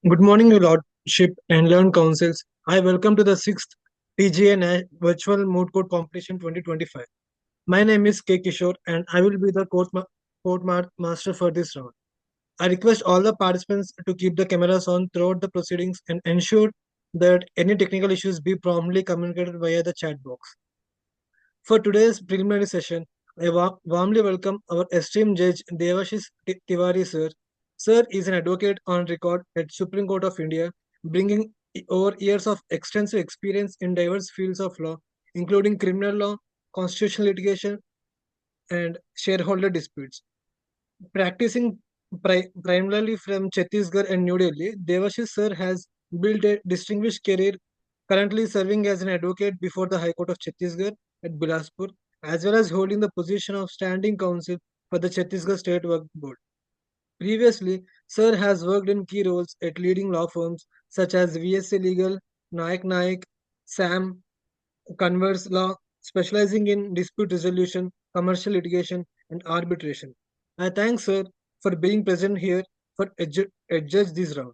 Good morning, Your Lordship and Learned Councils. I welcome to the 6th TGA Virtual Moot Court Competition 2025. My name is K. Kishore and I will be the master for this round. I request all the participants to keep the cameras on throughout the proceedings and ensure that any technical issues be promptly communicated via the chat box. For today's preliminary session, I warmly welcome our esteemed judge Devashish Tiwari sir. Sir is an advocate on record at Supreme Court of India, bringing over years of extensive experience in diverse fields of law, including criminal law, constitutional litigation, and shareholder disputes. Practicing primarily from Chhattisgarh and New Delhi, Devashish sir has built a distinguished career, currently serving as an advocate before the High Court of Chhattisgarh at Bilaspur, as well as holding the position of standing counsel for the Chhattisgarh State Work Board. Previously, Sir has worked in key roles at leading law firms such as VSA Legal, Naik, SAM, Converse Law, specializing in dispute resolution, commercial litigation, and arbitration. I thank Sir for being present here for adjudge this round.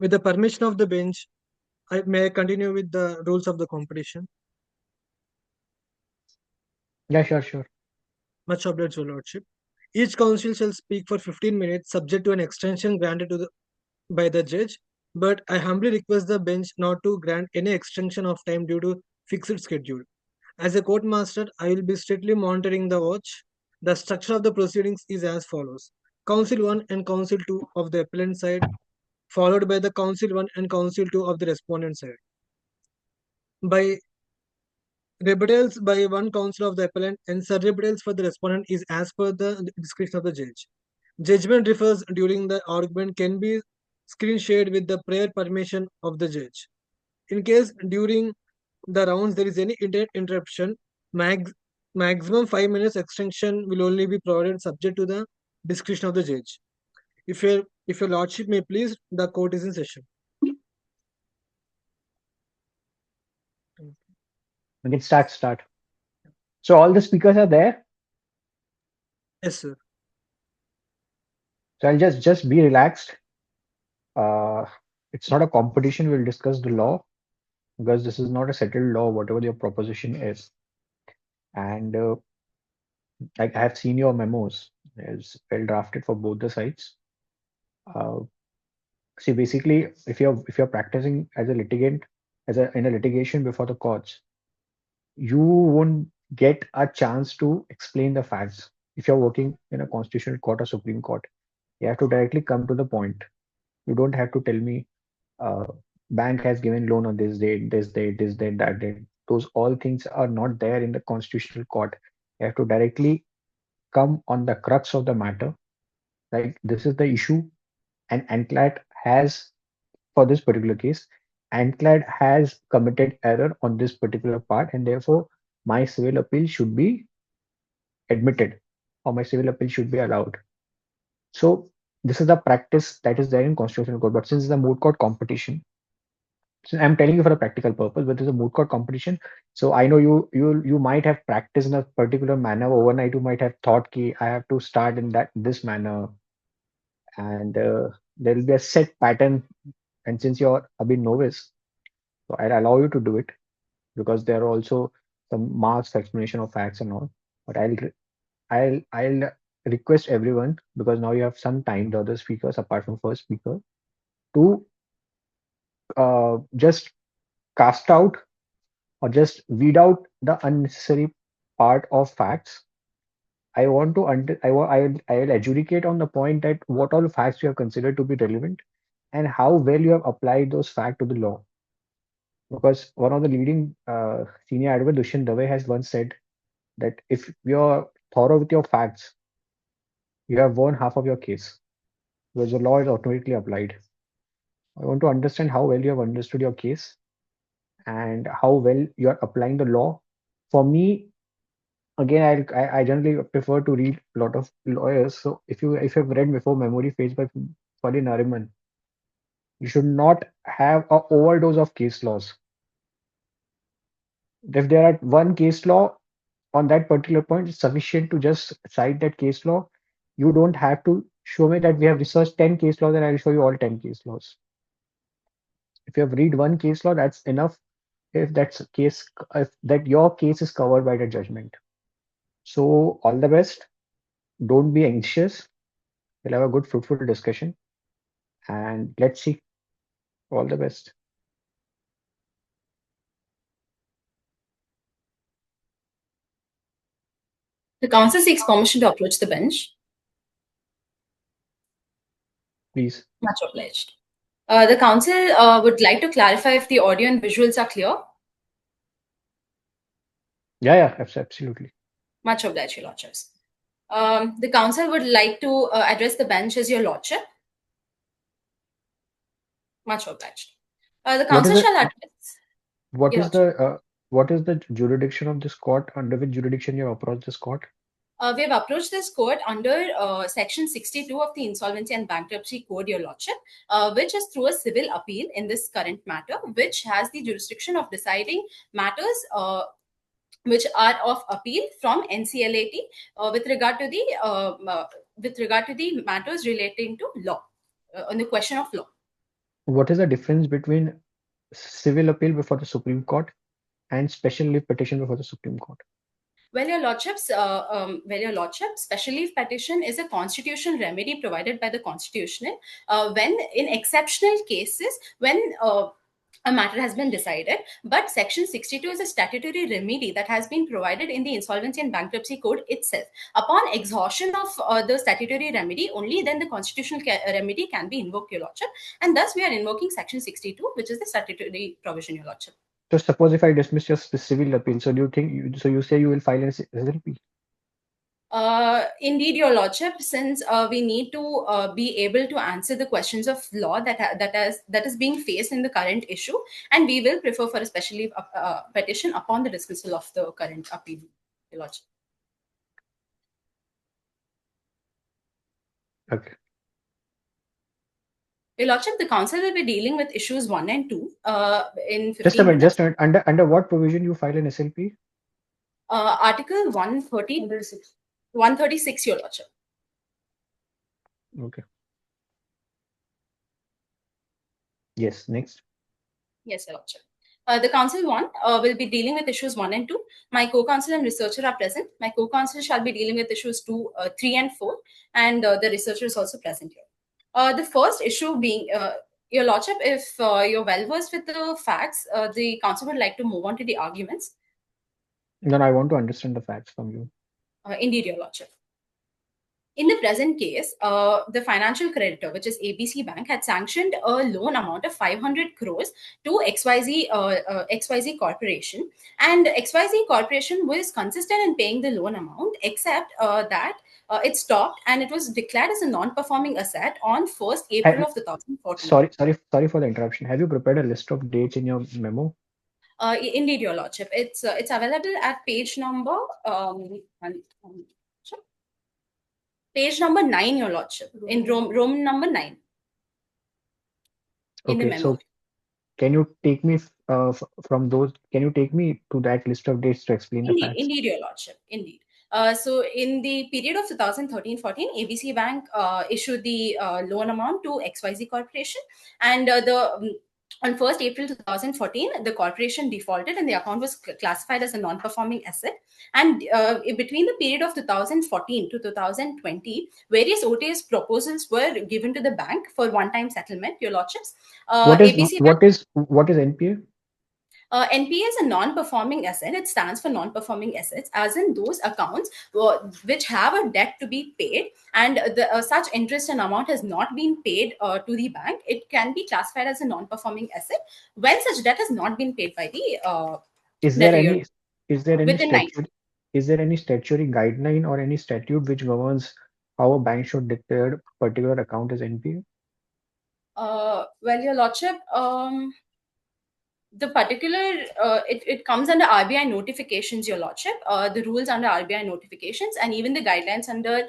With the permission of the bench, I may continue with the rules of the competition. Yeah, sure. Much obliged, Your Lordship. Each counsel shall speak for 15 minutes, subject to an extension granted by the judge, but I humbly request the bench not to grant any extension of time due to fixed schedule. As a court master, I will be strictly monitoring the watch. The structure of the proceedings is as follows. Counsel 1 and Counsel 2 of the appellant side, followed by the Counsel 1 and Counsel 2 of the respondent side. By rebuttals by one counsel of the appellant and surrebuttals for the respondent is as per the discretion of the judge. Judgment refers during the argument can be screen shared with the prior permission of the judge. In case during the rounds there is any interruption, maximum 5 minutes extension will only be provided subject to the discretion of the judge. If your lordship may please, the court is in session. We can start. So all the speakers are there. Yes, sir. So I'll just be relaxed. Uh, it's not a competition. We'll discuss the law because this is not a settled law, whatever your proposition is. And I have seen your memos. It's well drafted for both the sides. Uh, See, basically, if you're practicing as a litigant, as a in a litigation before the courts, you won't get a chance to explain the facts. If you're working in a constitutional court or Supreme Court, you have to directly come to the point. You don't have to tell me uh, bank has given loan on this date, that date. Those all things are not there in the constitutional court. You have to directly come on the crux of the matter. Like this is the issue, and ANCLAT has, for this particular case, ANCLAT has committed error on this particular part, and therefore my civil appeal should be admitted, or my civil appeal should be allowed. So this is the practice that is there in constitutional court. But since it's a moot court competition, so I'm telling you for a practical purpose, but there's a moot court competition. So I know you might have practiced in a particular manner overnight. You might have thought, "Ki I have to start in that this manner," and there will be a set pattern. And since you're a bit novice, so I'll allow you to do it because there are also some marks, explanation of facts and all. But I'll request everyone, because now you have some time, the other speakers apart from first speaker, to just cast out or just weed out the unnecessary part of facts. I want to I'll adjudicate on the point that what all facts you have considered to be relevant and how well you have applied those facts to the law. Because one of the leading senior advocate, Dushyant Dave, has once said that if you're thorough with your facts, you have won half of your case because the law is automatically applied. I want to understand how well you have understood your case and how well you are applying the law. For me, again, I generally prefer to read a lot of lawyers. So if you've read before Memory Fades by Fali Nariman, you should not have a overdose of case laws. If there are one case law on that particular point, it's sufficient to just cite that case law. You don't have to Show me that we have researched 10 case laws and I'll show you all 10 case laws. If you have read one case law, that's enough if that your case is covered by the judgment. So all the best. Don't be anxious. We'll have a good fruitful discussion and let's see. All the best. The counsel seeks permission to approach the bench. Please. Much obliged. The counsel would like to clarify if the audio and visuals are clear. Yeah, absolutely. Much obliged, Your Lordships. The counsel would like to address the bench as Your Lordship. Much obliged. The What is counsel the shall address. what Your is Lordship. the jurisdiction of this court? Under which jurisdiction you approach this court? We have approached this court under Section 62 of the Insolvency and Bankruptcy Code, Your Lordship, which is through a civil appeal in this current matter, which has the jurisdiction of deciding matters which are of appeal from NCLAT with regard to the matters relating to law, on the question of law. What is the difference between civil appeal before the Supreme Court and special leave petition before the Supreme Court? Well, Your Lordship, special leave petition is a constitutional remedy provided by the Constitution when, in exceptional cases, when a matter has been decided. But Section 62 is a statutory remedy that has been provided in the Insolvency and Bankruptcy Code itself. Upon exhaustion of the statutory remedy, only then the constitutional remedy can be invoked, Your Lordship. And thus, we are invoking Section 62, which is the statutory provision, Your Lordship. So suppose if I dismiss your civil appeal, so do you think you say you will file an SLP? Indeed, Your Lordship, since we need to be able to answer the questions of law that is being faced in the current issue, and we will prefer for a special leave petition upon the dismissal of the current appeal, Your Lordship. Okay. Your Lordship, the council will be dealing with issues 1 and 2 in 15 Just a minute. minutes. Just a minute. Under what provision you file an SLP? Article 136, Your Lordship. Okay. Yes. Next. Yes, Your Lordship. The council 1 will be dealing with issues 1 and 2. My co-counsel and researcher are present. My co-counsel shall be dealing with issues 2, 3 and 4, and the researcher is also present here. The first issue being, Your Lordship, if you're well versed with the facts, the council would like to move on to the arguments. Then I want to understand the facts from you. Indeed, Your Lordship. In the present case, the financial creditor, which is ABC Bank, had sanctioned a loan amount of 500 crores to XYZ Corporation. And XYZ Corporation was consistent in paying the loan amount, except that it stopped and it was declared as a non-performing asset on 1st April of 2014. Sorry for the interruption. Have you prepared a list of dates in your memo? Indeed, Your Lordship. It's available at page number page number 9, Your Lordship, in Roman number 9 in the Okay, memo. so can you take me from those? Can you take me to that list of dates to explain the facts? Indeed, Your Lordship. Indeed. So, in the period of 2013-14, ABC Bank issued the loan amount to XYZ Corporation, and on 1st April 2014, the corporation defaulted and the account was classified as a non-performing asset. And between the period of 2014 to 2020, various OTS proposals were given to the bank for one-time settlement, Your Lordships. What is ABC what is NPA? NPA is a non-performing asset. It stands for non-performing assets, as in those accounts which have a debt to be paid, and such interest and amount has not been paid to the bank. It can be classified as a non-performing asset when such debt has not been paid by the Is there debtor any is there any within 9. statute is there any statutory guideline or any statute which governs how a bank should declare a particular account as NPA? Well, Your Lordship, the particular it comes under RBI notifications, Your Lordship. The rules under RBI notifications, and even the guidelines under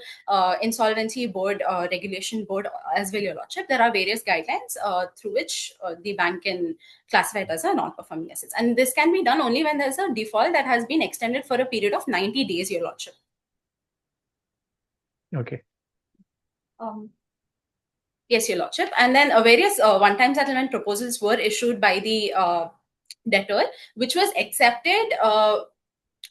Insolvency Board Regulation Board as well, Your Lordship. There are various guidelines through which the bank can classify it as a non-performing assets, and this can be done only when there's a default that has been extended for a period of 90 days, Your Lordship. Okay. Um, yes, Your Lordship. And then various one-time settlement proposals were issued by the debtor, which was accepted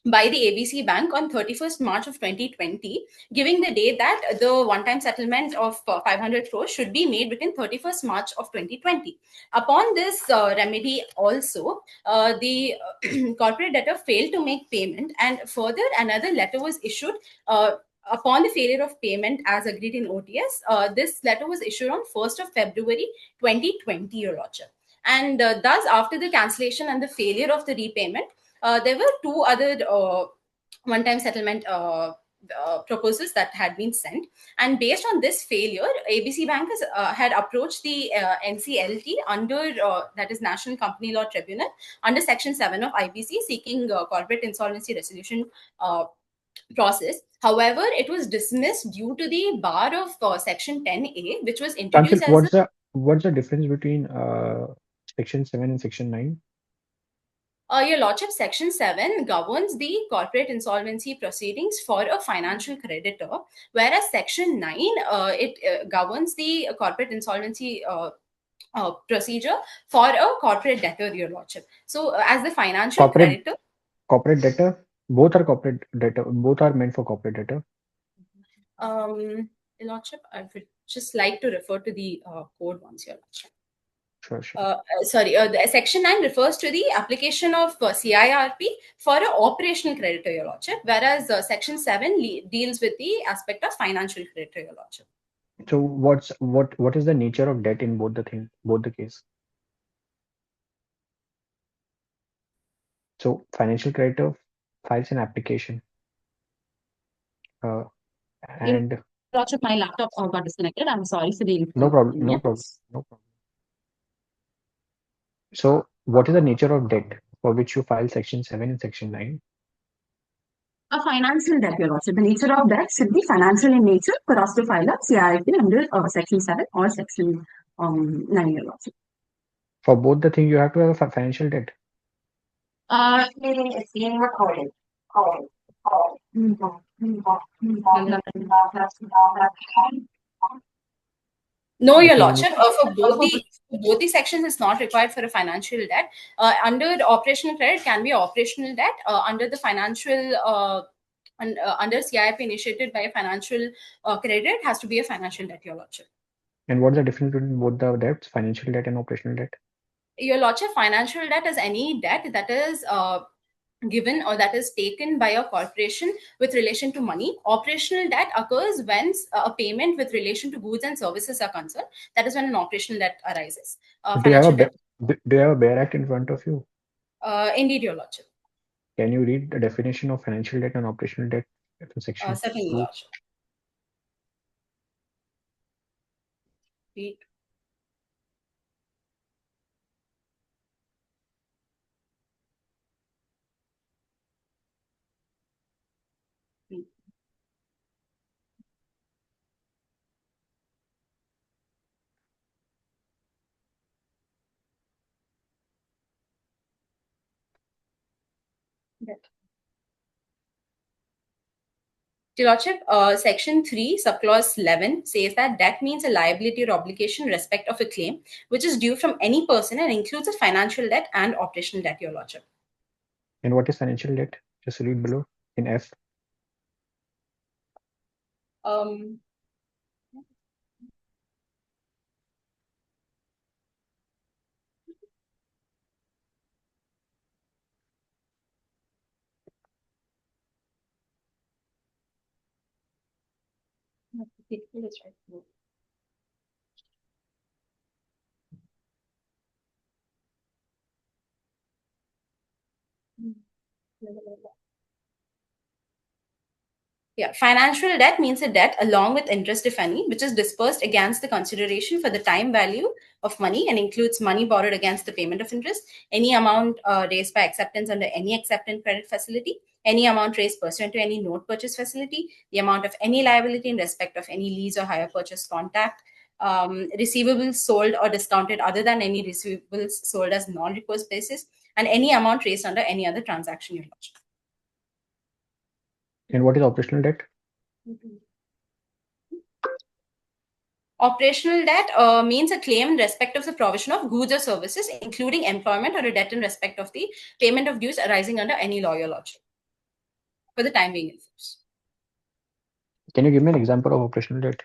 by the ABC Bank on 31st March of 2020, giving the date that the one-time settlement of 500 crores should be made between 31st March of 2020. Upon this remedy also, the corporate debtor failed to make payment, and further another letter was issued upon the failure of payment as agreed in OTS. This letter was issued on 1st of February 2020, Your Lordship. And thus, after the cancellation and the failure of the repayment, there were two other one-time settlement proposals that had been sent, and based on this failure, ABC Bank had approached the NCLT under that is National Company Law Tribunal under Section 7 of IBC, seeking corporate insolvency resolution process. However, it was dismissed due to the bar of Section 10A, which was Council, introduced as a what's the difference between Section 7 and Section 9? Your Lordship, Section 7 governs the corporate insolvency proceedings for a financial creditor, whereas Section 9 it governs the corporate insolvency procedure for a corporate debtor, Your Lordship. So, as the financial Corporate creditor, corporate debtor, both are corporate debtor, both are meant for corporate debtor. Your Lordship, I would just like to refer to the code once, Your Lordship. Sure. The Section 9 refers to the application of CIRP for an operational creditor, Your Lordship, whereas Section 7 deals with the aspect of financial creditor, Your Lordship. So what is the nature of debt in both the case? So financial creditor files an application, uh, Your and Lordship, my laptop got disconnected. I'm sorry for the no problem, inconvenience. no problem. So what is the nature of debt for which you file Section 7 and Section 9? A financial debt, Your Lordship. The nature of debt should be financial in nature for us to file a CIP under Section 7 or Section 9, Your Lordship. For both the thing, you have to have a financial debt. Meeting is being recorded. No, I Your think Lordship. For both the sections, it's not required for a financial debt. Under the operational credit can be operational debt. Under the financial under CIP initiated by a financial credit, it has to be a financial debt, Your Lordship. And what's the difference between both the debts, financial debt and operational debt? Your Lordship, financial debt is any debt that is given or that is taken by a corporation with relation to money. Operational debt occurs when a payment with relation to goods and services are concerned. That is when an operational debt arises. Do you have Financial debt, do you have a Bear Act in front of you? indeed, Your Lordship. Can you read the definition of financial debt and operational debt in Section Certainly, Your 2? Lordship. Read. Read. Debt. Your Lordship, Section 3, subclause 11 says that debt means a liability or obligation in respect of a claim which is due from any person and includes a financial debt and operational debt, Your Lordship. And what is financial debt? Just read below in F. Um, let's try. Yeah, financial debt means a debt along with interest, if any, which is disbursed against the consideration for the time value of money and includes money borrowed against the payment of interest, any amount raised by acceptance under any acceptance credit facility, any amount raised pursuant to any note purchase facility, the amount of any liability in respect of any lease or hire purchase contract, receivables sold or discounted other than any receivables sold as non-recourse basis, and any amount raised under any other transaction you lodged. And what is operational debt? Operational debt means a claim in respect of the provision of goods or services, including employment, or a debt in respect of the payment of dues arising under any law or lodging for the time being in force. Can you give me an example of operational debt?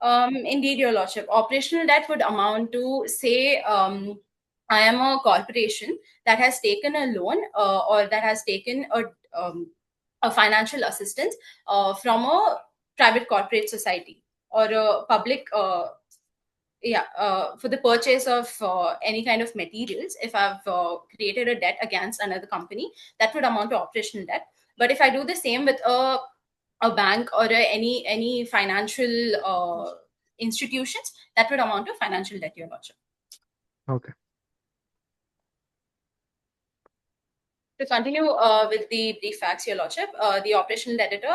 Indeed, Your Lordship. Operational debt would amount to, say, I am a corporation that has taken a loan or that has taken a financial assistance from a private corporate society or a public for the purchase of any kind of materials. If I've created a debt against another company, that would amount to operational debt. But if I do the same with a bank or any financial institutions, that would amount to financial debt, Your Lordship. Okay. To continue with the brief facts, Your Lordship, the operational debtor,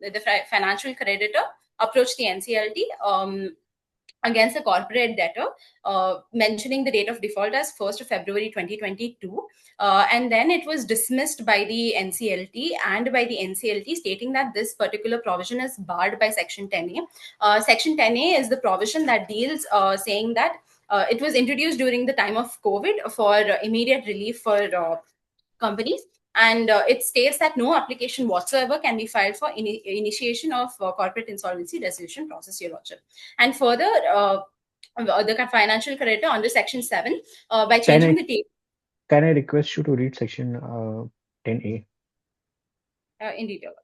the financial creditor approached the NCLT against the corporate debtor, mentioning the date of default as 1st of February 2022. And then it was dismissed by the NCLT and by the NCLT, stating that this particular provision is barred by Section 10A. Section 10A is the provision that deals, saying that it was introduced during the time of COVID for immediate relief for companies. And it states that no application whatsoever can be filed for initiation of corporate insolvency resolution process, Your Lordship. And further, the financial creditor under Section 7, by changing the table. Can I request you to read Section 10A? Indeed, Your Lordship.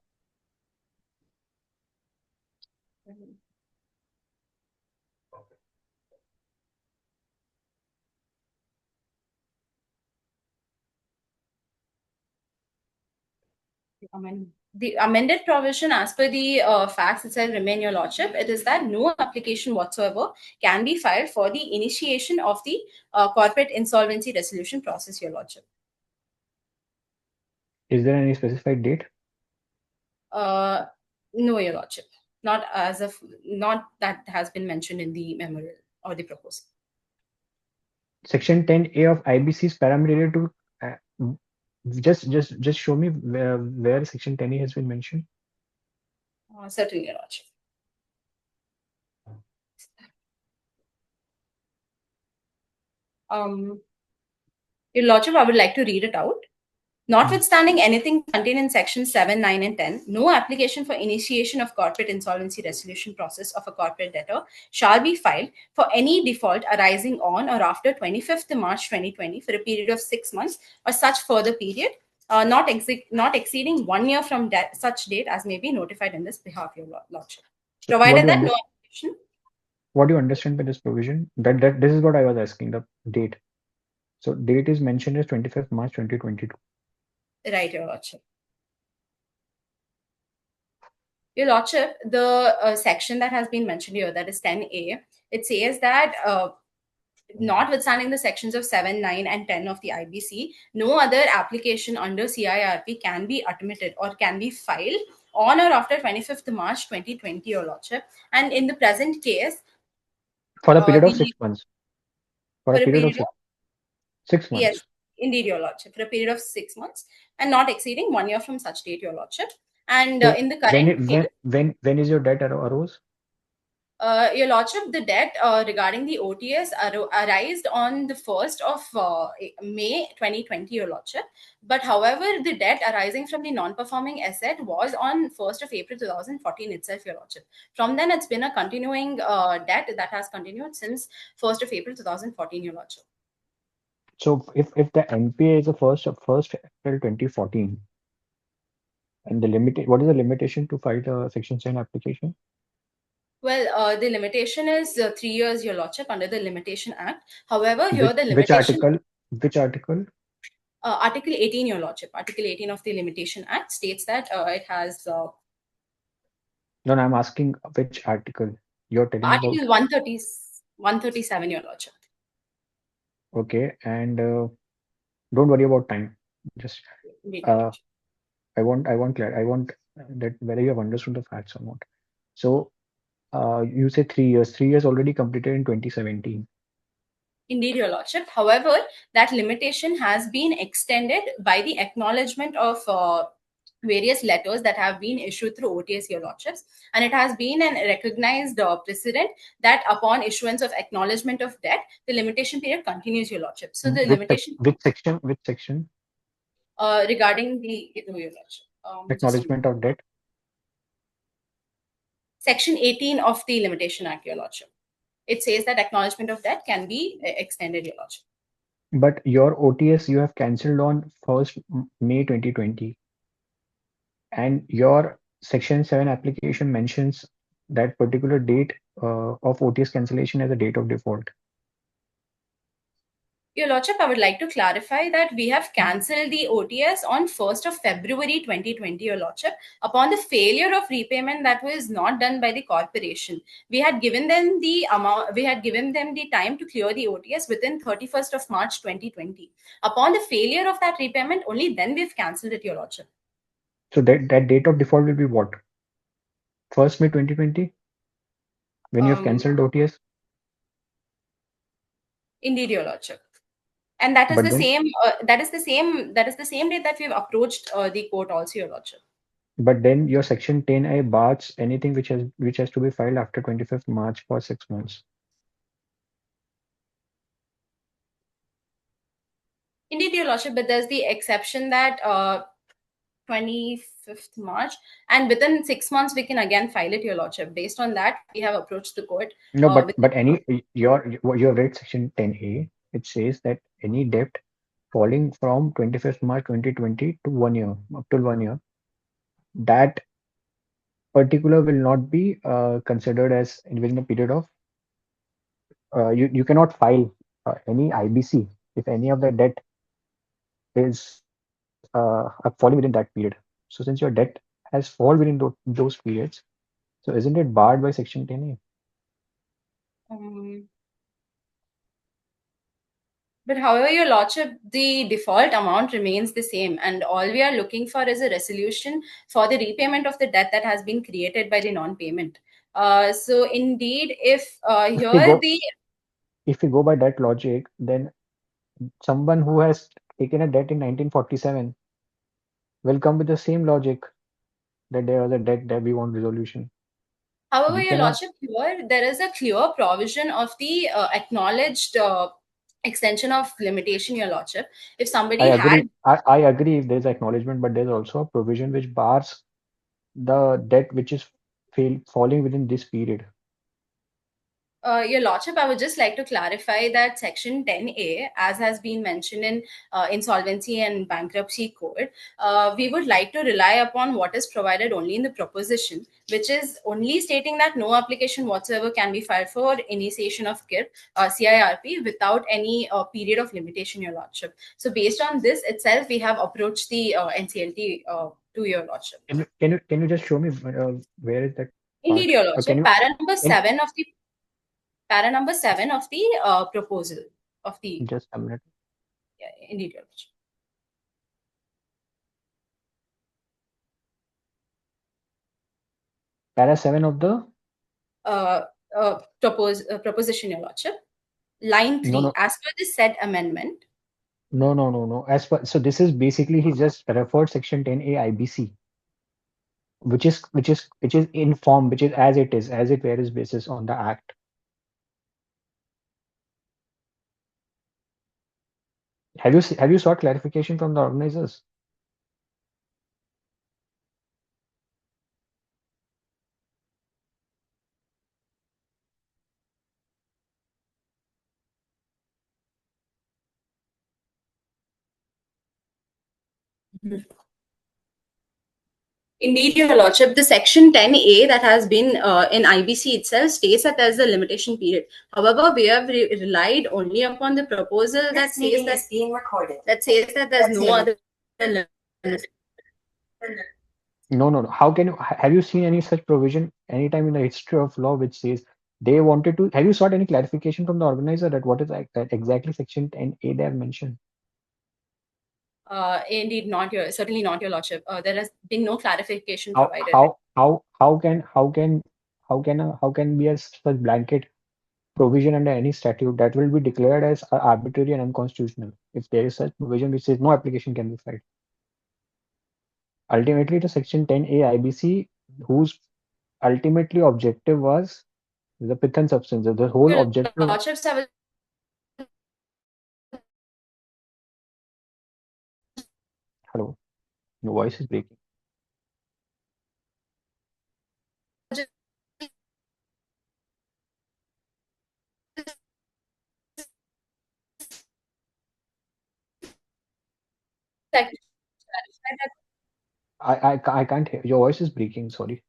The amended provision, as per the facts itself, remain, Your Lordship. It is that no application whatsoever can be filed for the initiation of the corporate insolvency resolution process, Your Lordship. Is there any specified date? No, Your Lordship. Not that has been mentioned in the memorial or the proposal. Section 10A of IBC is parameter to just show me where Section 10A has been mentioned. Certainly, Your Lordship. Your Lordship, I would like to read it out. Notwithstanding anything contained in Section 7, 9, and 10, no application for initiation of corporate insolvency resolution process of a corporate debtor shall be filed for any default arising on or after 25th March 2020 for a period of 6 months or such further period, not exceeding 1 year from such date as may be notified in this behalf, Your Lordship. Provided that no application. What do you understand by this provision? That this is what I was asking, the date. So date is mentioned as 25th March 2022. Right, Your Lordship. Your Lordship, the section that has been mentioned here, that is 10A, it says that notwithstanding the sections of 7, 9, and 10 of the IBC, no other application under CIRP can be admitted or can be filed on or after 25th March 2020, Your Lordship. And in the present case, for a period of 6 months. For a period of 6 months. Yes, indeed, Your Lordship, for a period of 6 months and not exceeding 1 year from such date, Your Lordship. And So in the current case, when is your debt arose? Your Lordship, the debt regarding the OTS arised on the 1st of May 2020, Your Lordship. But however, the debt arising from the non-performing asset was on 1st of April 2014 itself, Your Lordship. From then, it's been a continuing debt that has continued since 1st of April 2014, Your Lordship. So if the NPA is the 1st April 2014, and what is the limitation to file a Section 7 application? Well, the limitation is 3 years, Your Lordship, under the Limitation Act. However, here the limitation... Which article? Article 18, Your Lordship. Article 18 of the Limitation Act states that it has... No, I'm asking which article you're telling Article about. 137, Your Lordship. Okay, and don't worry about time. Just I want that whether you have understood the facts or not. So you say 3 years. 3 years already completed in 2017. Indeed, Your Lordship. However, that limitation has been extended by the acknowledgement of various letters that have been issued through OTS, your lordships, and it has been an recognized precedent that upon issuance of acknowledgement of debt, the limitation period continues, your lordship. So the limitation Which section? Which section? regarding the your lordship, just a minute. Acknowledgement of debt. Section 18 of the Limitation Act, your lordship. It says that acknowledgement of debt can be extended, your lordship. But your OTS you have cancelled on 1st May 2020, and your Section 7 application mentions that particular date of OTS cancellation as a date of default. Your lordship, I would like to clarify that we have cancelled the OTS on 1st of February 2020, your lordship, upon the failure of repayment that was not done by the corporation. We had given them the amount, we had given them the time to clear the OTS within 31st of March 2020. Upon the failure of that repayment, only then we've cancelled it, your lordship. So that date of default will be what? 1st May 2020, when you have Um, cancelled OTS. Indeed, your lordship. And that is But the then, same. That is the same date that we've approached the court, also, your lordship. your Section 10A bars anything which has to be filed after 25th March for 6 months. Indeed, your lordship, but there's the exception that 25th March, and within 6 months we can again file it, your lordship. Based on that, we have approached the court. No, With but any your read Section 10A, it says that any debt falling from 25th March 2020 to 1 year, up till 1 year, that particular will not be considered as within a period of you cannot file any IBC if any of the debt is falling within that period. So since your debt has fallen within those periods, so isn't it barred by Section 10A? um, but however, your lordship, the default amount remains the same, and all we are looking for is a resolution for the repayment of the debt that has been created by the non-payment. So indeed, if If we here go the if we go by that logic, then someone who has taken a debt in 1947 will come with the same logic that there was a debt that we want resolution. However, We your cannot. lordship, here there is a clear provision of the acknowledged extension of limitation, your lordship. If I somebody had agree. I agree if there's acknowledgement, but there's also a provision which bars the debt which is falling within this period. Your Lordship, I would just like to clarify that Section 10A, as has been mentioned in Insolvency and Bankruptcy Code, we would like to rely upon what is provided only in the proposition, which is only stating that no application whatsoever can be filed for initiation of CIRP without any period of limitation, your Lordship. So, based on this itself, we have approached the NCLT to your Lordship. Can you just show me where is that Indeed, part? your Or can Lordship, you can para number 7 of the proposal of the just a minute? indeed, your lordship. Para 7 of the Proposition, your lordship. Line no 3, no as per the said amendment. no. As per, so this is basically he just referred Section 10A IBC, which is in form, which is as it is, as it varies basis on the act. Have you sought clarification from the organizers? Indeed, your lordship, the section 10A that has been in IBC itself states that there's a limitation period. However, we have relied only upon the proposal that says that being recorded. That says that there's no other limit. No. How can you have you seen any such provision anytime in the history of law which says they wanted to? Have you sought any clarification from the organizer that what is that exactly Section 10A they have mentioned? Indeed, certainly not your lordship. There has been no clarification How provided. how how can be a such blanket provision under any statute that will be declared as arbitrary and unconstitutional if there is such provision which says no application can be filed? ultimately the Section 10A IBC, whose ultimately objective was the pith substance. The whole Your objective. lordships, I will Hello, your voice is breaking. just like to clarify that. I can't hear. Your voice is breaking. Sorry.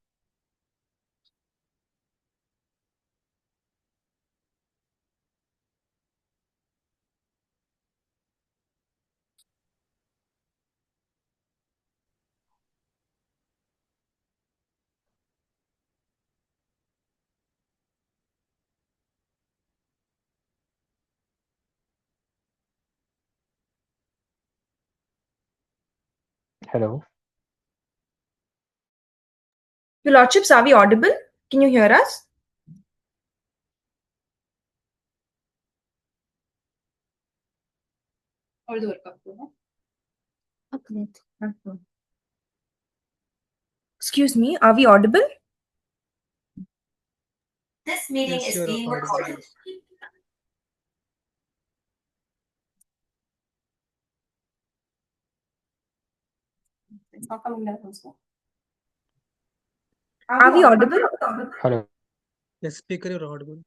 Hello. Your lordships, are we audible? Can you hear us? और दूर करते हैं. Excuse me, are we audible? This meeting Yes, is you're being audible. recorded. It's not coming back also. Are we audible? Hello. Yes, speaker, you're audible.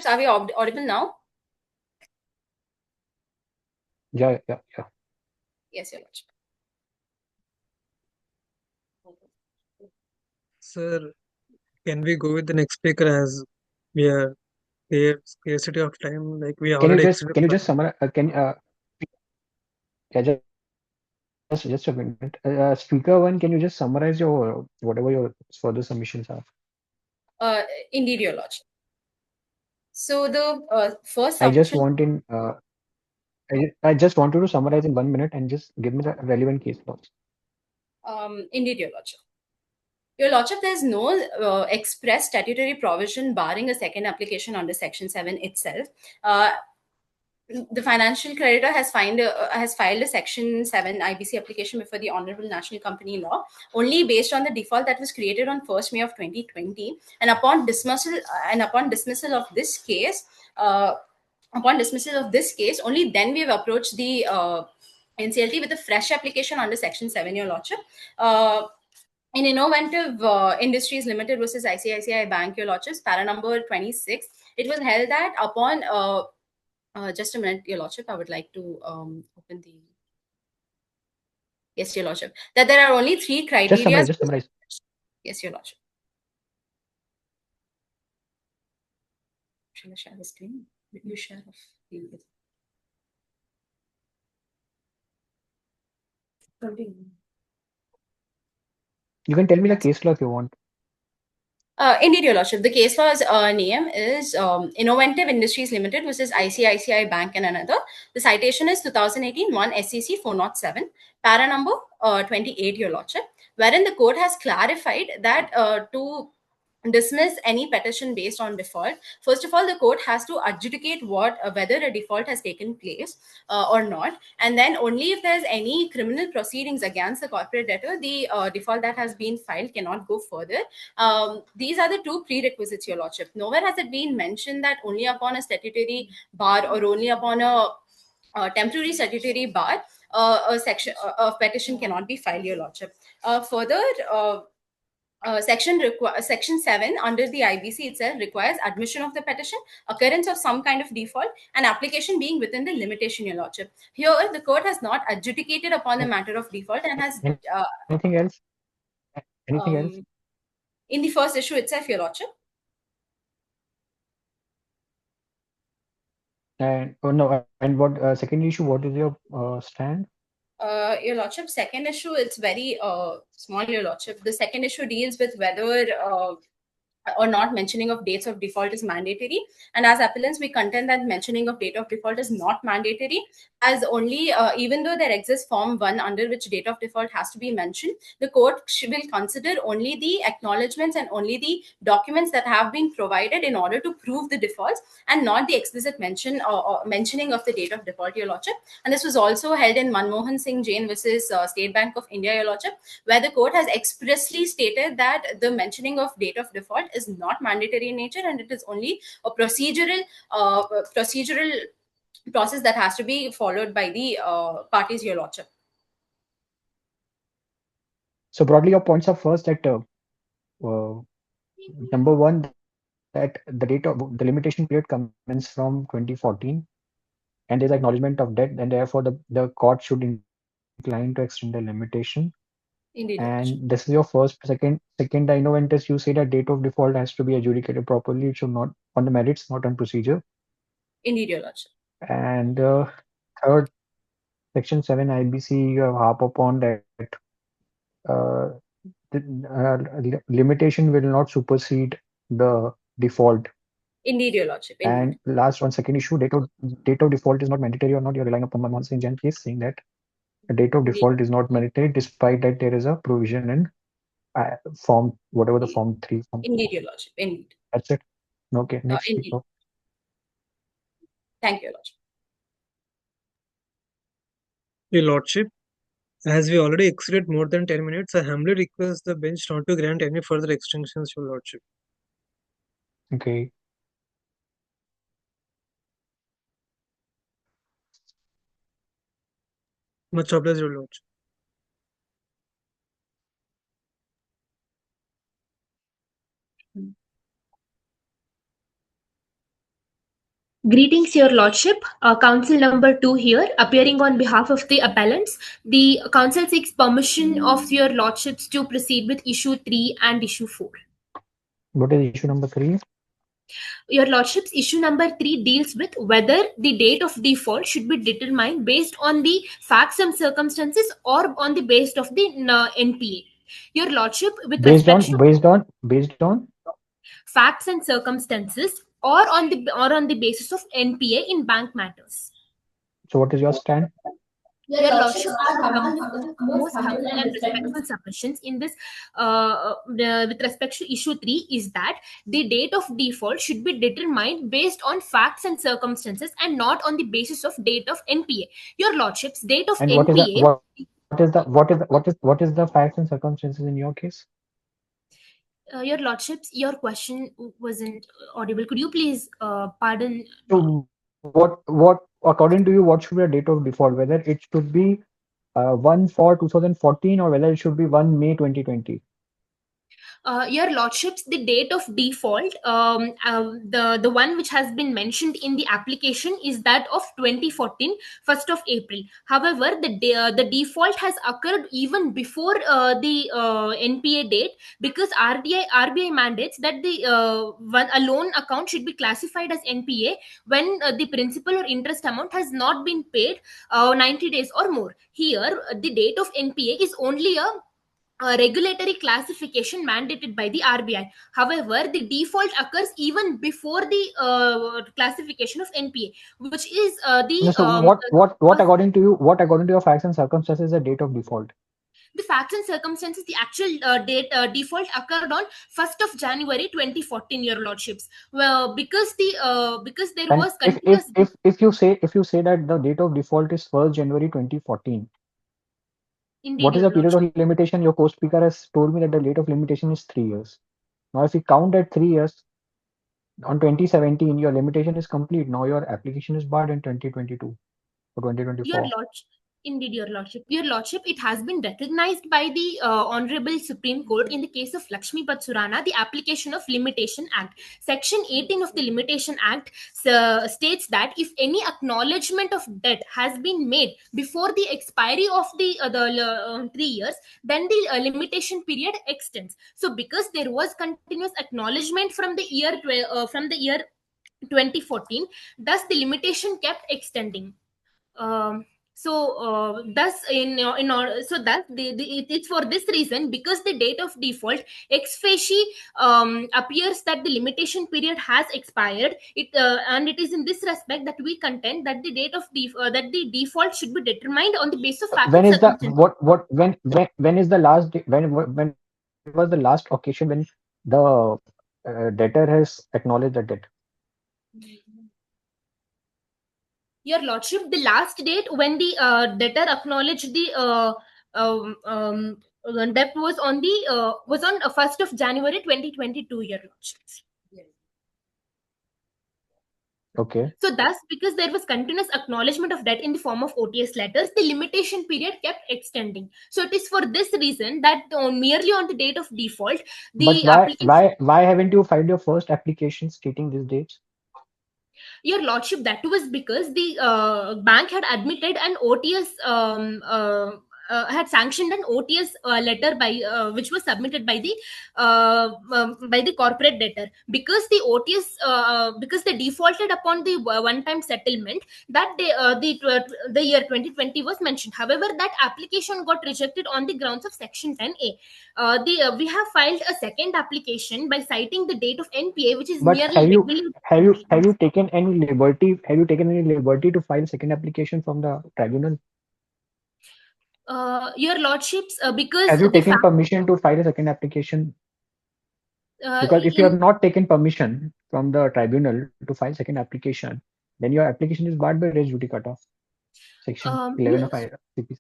Are we audible now? Yeah. Yes, your lordship. Sir, can we go with the next speaker as we are there scarcity of time? Like we Can you already just exceeded can you the just summarize? Yeah, just a minute. Speaker one, can you just summarize your whatever your further submissions are? Indeed, your lordship. So the first I just submission. want in. I just want you to summarize in 1 minute and just give me the relevant case laws. Indeed, your lordship. Your lordship, there is no express statutory provision barring a second application under Section 7 itself. The financial creditor has filed a Section 7 IBC application before the Honorable National Company Law only based on the default that was created on 1st May of 2020, and upon dismissal of this case, only then we have approached the NCLT with a fresh application under Section 7, your lordship. In Innovative Industries Limited versus ICICI Bank, your lordships, para number 26, it was held that upon just a minute, your lordship, I would like to open the. Yes, your lordship, that there are only three criteria. Just summarize. Yes, your lordship. Shall I share the screen? Will you share the. You can tell me the case law if you want. Indeed, your lordship. The case law's name is Innovative Industries Limited, which is ICICI Bank and another. The citation is 2018 1 SCC 407, para number 28, your lordship, wherein the court has clarified that to dismiss any petition based on default, first of all, the court has to adjudicate whether a default has taken place or not, and then only if there's any criminal proceedings against the corporate debtor, the default that has been filed cannot go further. These are the two prerequisites, your lordship. Nowhere has it been mentioned that only upon a statutory bar or only upon a temporary statutory bar a section of petition cannot be filed, your lordship. Further, Section 7 under the IBC itself requires admission of the petition, occurrence of some kind of default, and application being within the limitation, your lordship. Here, the court has not adjudicated upon the matter of default and has Anything else? Anything else? in the first issue itself, your lordship. And oh no, and what second issue? What is your stand? Your lordship, second issue, it's very small, your lordship. The second issue deals with whether or not mentioning of dates of default is mandatory. And as appellants, we contend that mentioning of date of default is not mandatory, as only even though there exists form 1 under which date of default has to be mentioned, the court will consider only the acknowledgements and only the documents that have been provided in order to prove the defaults, and not the explicit mention or mentioning of the date of default, your lordship. And this was also held in Manmohan Singh Jain versus State Bank of India, your lordship, where the court has expressly stated that the mentioning of date of default is not mandatory in nature, and it is only a procedural process that has to be followed by the parties, your lordship. So broadly, your points are first that uh, number one, that the limitation period commences from 2014, and there's acknowledgement of debt, and therefore the court should incline to extend the limitation. Indeed, And your lordship. this is your first. Second, I know when you say that date of default has to be adjudicated properly. It should not on the merits, not on procedure. Indeed, your lordship. And third, Section 7 IBC, you have harp upon that uh, the limitation will not supersede the default. Indeed, your lordship. And Indeed. last one, second issue, date of default is not mandatory or not. You're relying upon Manmohan Singh Jain case saying that a date of Indeed. default is not mandatory, despite that there is a provision in form, whatever the form 3. Indeed, your lordship. Indeed. That's it. Okay, next Indeed. speaker. Thank you, your lordship. Your Lordship, as we already exceeded more than 10 minutes, I humbly request the bench not to grant any further extensions, Your Lordship. Okay. Much obliged, Your Lordship. Greetings, Your Lordship. Counsel number 2 here, appearing on behalf of the appellants. The counsel seeks permission of Your Lordships to proceed with issue 3 and issue 4. What is issue number 3? Your Lordships, issue number 3 deals with whether the date of default should be determined based on the facts and circumstances or on the basis of the NPA. Your Lordship, with respect to Based on facts and circumstances or on the basis of NPA in bank matters. So what is your stand? Your Lordship, the company's most humble and respectful submissions in this with respect to issue 3 is that the date of default should be determined based on facts and circumstances and not on the basis of date of NPA. Your Lordship's date of And NPA. What is the facts and circumstances in your case? Your Lordships, your question wasn't audible. Could you please pardon? So what according to you, what should be a date of default? Whether it should be 1/4/2014 or whether it should be 1 May 2020? Your Lordships, the date of default, the one which has been mentioned in the application is that of 2014, 1st of April. However, the default has occurred even before the NPA date, because RBI mandates that a loan account should be classified as NPA when the principal or interest amount has not been paid 90 days or more. Here, the date of NPA is only a regulatory classification mandated by the RBI. However, the default occurs even before the classification of NPA, which is No, so what according to your facts and circumstances is the date of default? the facts and circumstances. The actual date default occurred on 1st of January 2014, Your Lordships. Well, because there And was continuous. if you say that the date of default is 1st January 2014, Indeed, what is Your the period Lordship. of limitation? Your co-speaker has told me that the date of limitation is 3 years. Now, if we count at 3 years, on 2017, your limitation is complete. Now your application is barred in 2022 or Your 2024. Lordship, indeed, Your Lordship. Your Lordship, it has been recognized by the Honorable Supreme Court in the case of Lakshmi Surana, the Application of Limitation Act. Section 18 of the Limitation Act states that if any acknowledgement of debt has been made before the expiry of the 3 years, then the limitation period extends. So, because there was continuous acknowledgement from the year 2014, thus the limitation kept extending. Um, So thus in order, so that it's for this reason, because the date of default ex facie appears that the limitation period has expired, and it is in this respect that we contend that the date of that the default should be determined on the basis of fact When and is the circumstances. when is the last when was the last occasion when the debtor has acknowledged the debt? Your lordship, the last date when the debtor acknowledged the debt was on 1st of January 2022, your lordship. Okay, So thus, because there was continuous acknowledgement of debt in the form of OTS letters, the limitation period kept extending. So it is for this reason that merely on the date of default, but the application. why haven't you filed your first application stating these dates? Your lordship, that was because the bank had admitted an OTS had sanctioned an OTS letter by which was submitted by the corporate debtor, because the OTS because they defaulted upon the one-time settlement that the year 2020 was mentioned. However, that application got rejected on the grounds of Section 10A. We have filed a second application by citing the date of NPA, which is But nearly regular. have you taken any liberty? Have you taken any liberty to file second application from the tribunal? Your lordships, because Have you the taken fact permission to file a second application? Because if you in have not taken permission from the tribunal to file second application, then your application is barred by res judicata, section 11 of CPC.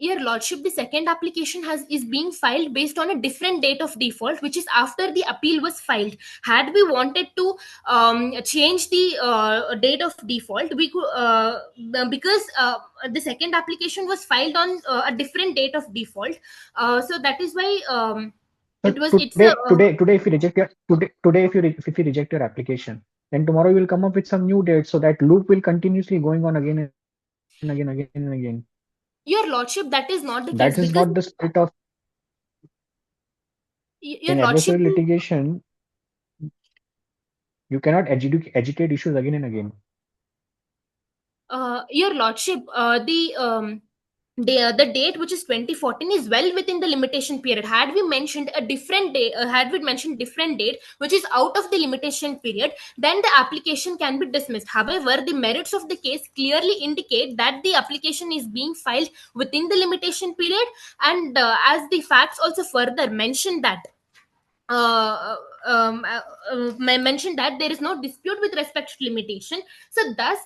your lordship, the second application is being filed based on a different date of default, which is after the appeal was filed. Had we wanted to change the date of default, we could because the second application was filed on a different date of default. So that is why So it's a today, if you reject your today, if you reject your application, then tomorrow you will come up with some new date, so that loop will continuously going on again and again and again and again. your lordship, that is not the That case, is not because the spirit of your in lordship. adversarial litigation. You cannot agitate issues again and again. Your lordship, the date, which is 2014, is well within the limitation period. Had we mentioned a different day, had we mentioned different date which is out of the limitation period, then the application can be dismissed. However, the merits of the case clearly indicate that the application is being filed within the limitation period, and as the facts also further mention that mentioned that there is no dispute with respect to limitation. So thus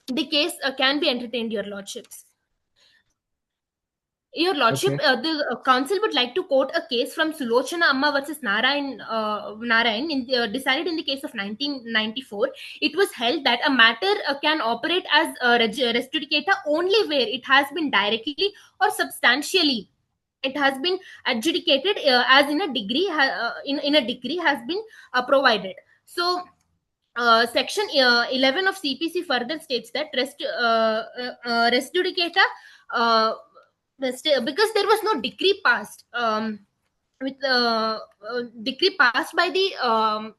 the case can be entertained, your lordships. Your lordship, Okay. the council would like to quote a case from Sulochana Amma versus Narayan decided in the case of 1994. It was held that a matter can operate as a res judicata only where it has been directly or substantially, it has been adjudicated as in a degree in a degree has been provided. So section 11 of CPC further states that res judicata, because there was no decree passed with decree passed by the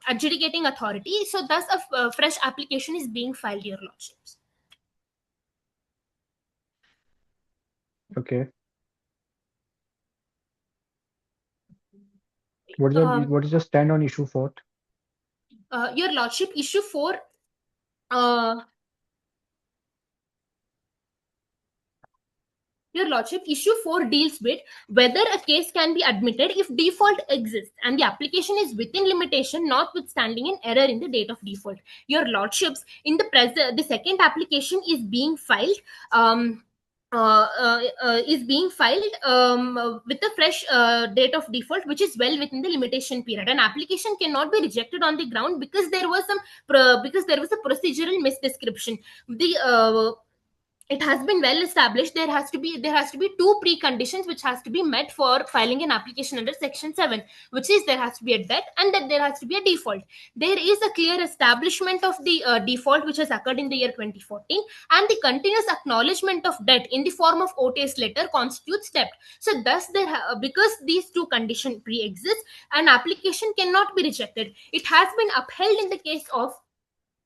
adjudicating authority, so thus a fresh application is being filed, your lordships. Okay. What is your stand on issue 4? Your lordship, issue 4 uh, Your lordship, issue 4 deals with whether a case can be admitted if default exists and the application is within limitation, notwithstanding an error in the date of default. Your lordships, in the present, the second application is being filed with a fresh date of default, which is well within the limitation period. An application cannot be rejected on the ground because there was a procedural misdescription. The It has been well established there has to be two preconditions which has to be met for filing an application under section 7, which is there has to be a debt and that there has to be a default. There is a clear establishment of the default which has occurred in the year 2014, and the continuous acknowledgement of debt in the form of OTS letter constitutes debt. So thus because these two conditions pre-exist, an application cannot be rejected. It has been upheld in the case of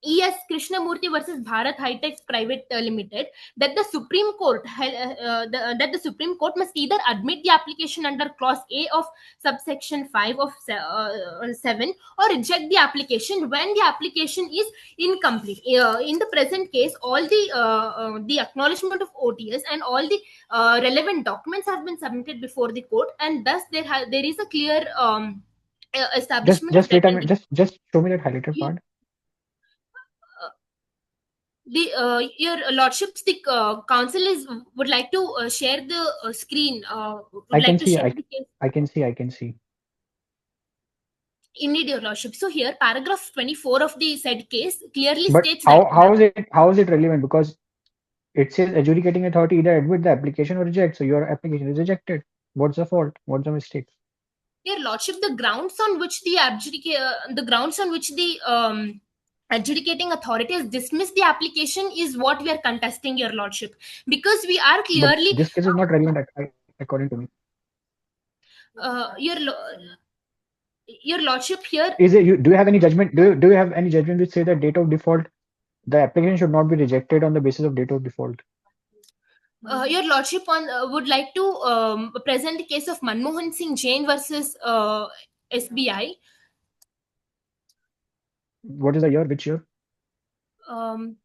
E.S. Krishnamurthy versus Bharat High-Tech Private Limited, that the Supreme Court that the Supreme Court must either admit the application under Clause A of subsection 5 of 7, or reject the application when the application is incomplete. In the present case, all the acknowledgement of OTS and all the relevant documents have been submitted before the court, and thus there is a clear establishment of Just debt wait a and minute. Just show me that highlighted the part. your lordships, the council is would like to share the screen, would I can like to see. share the case. I can see. Indeed, your lordship. So here paragraph 24 of the said case clearly But states that how is it relevant? Because it says adjudicating authority either admit the application or reject. So your application is rejected. What's the fault? What's the mistake? your lordship, the grounds on which the adjudicating authority has dismissed the application is what we are contesting, your lordship, because we are But clearly this case is not relevant according to me. uh, your lo- your lordship here. Is it you? Do you have any judgment? Do you have any judgment which say that date of default, the application should not be rejected on the basis of date of default? Your lordship on would like to present the case of Manmohan Singh Jain versus SBI. What is the year? Which year? Um,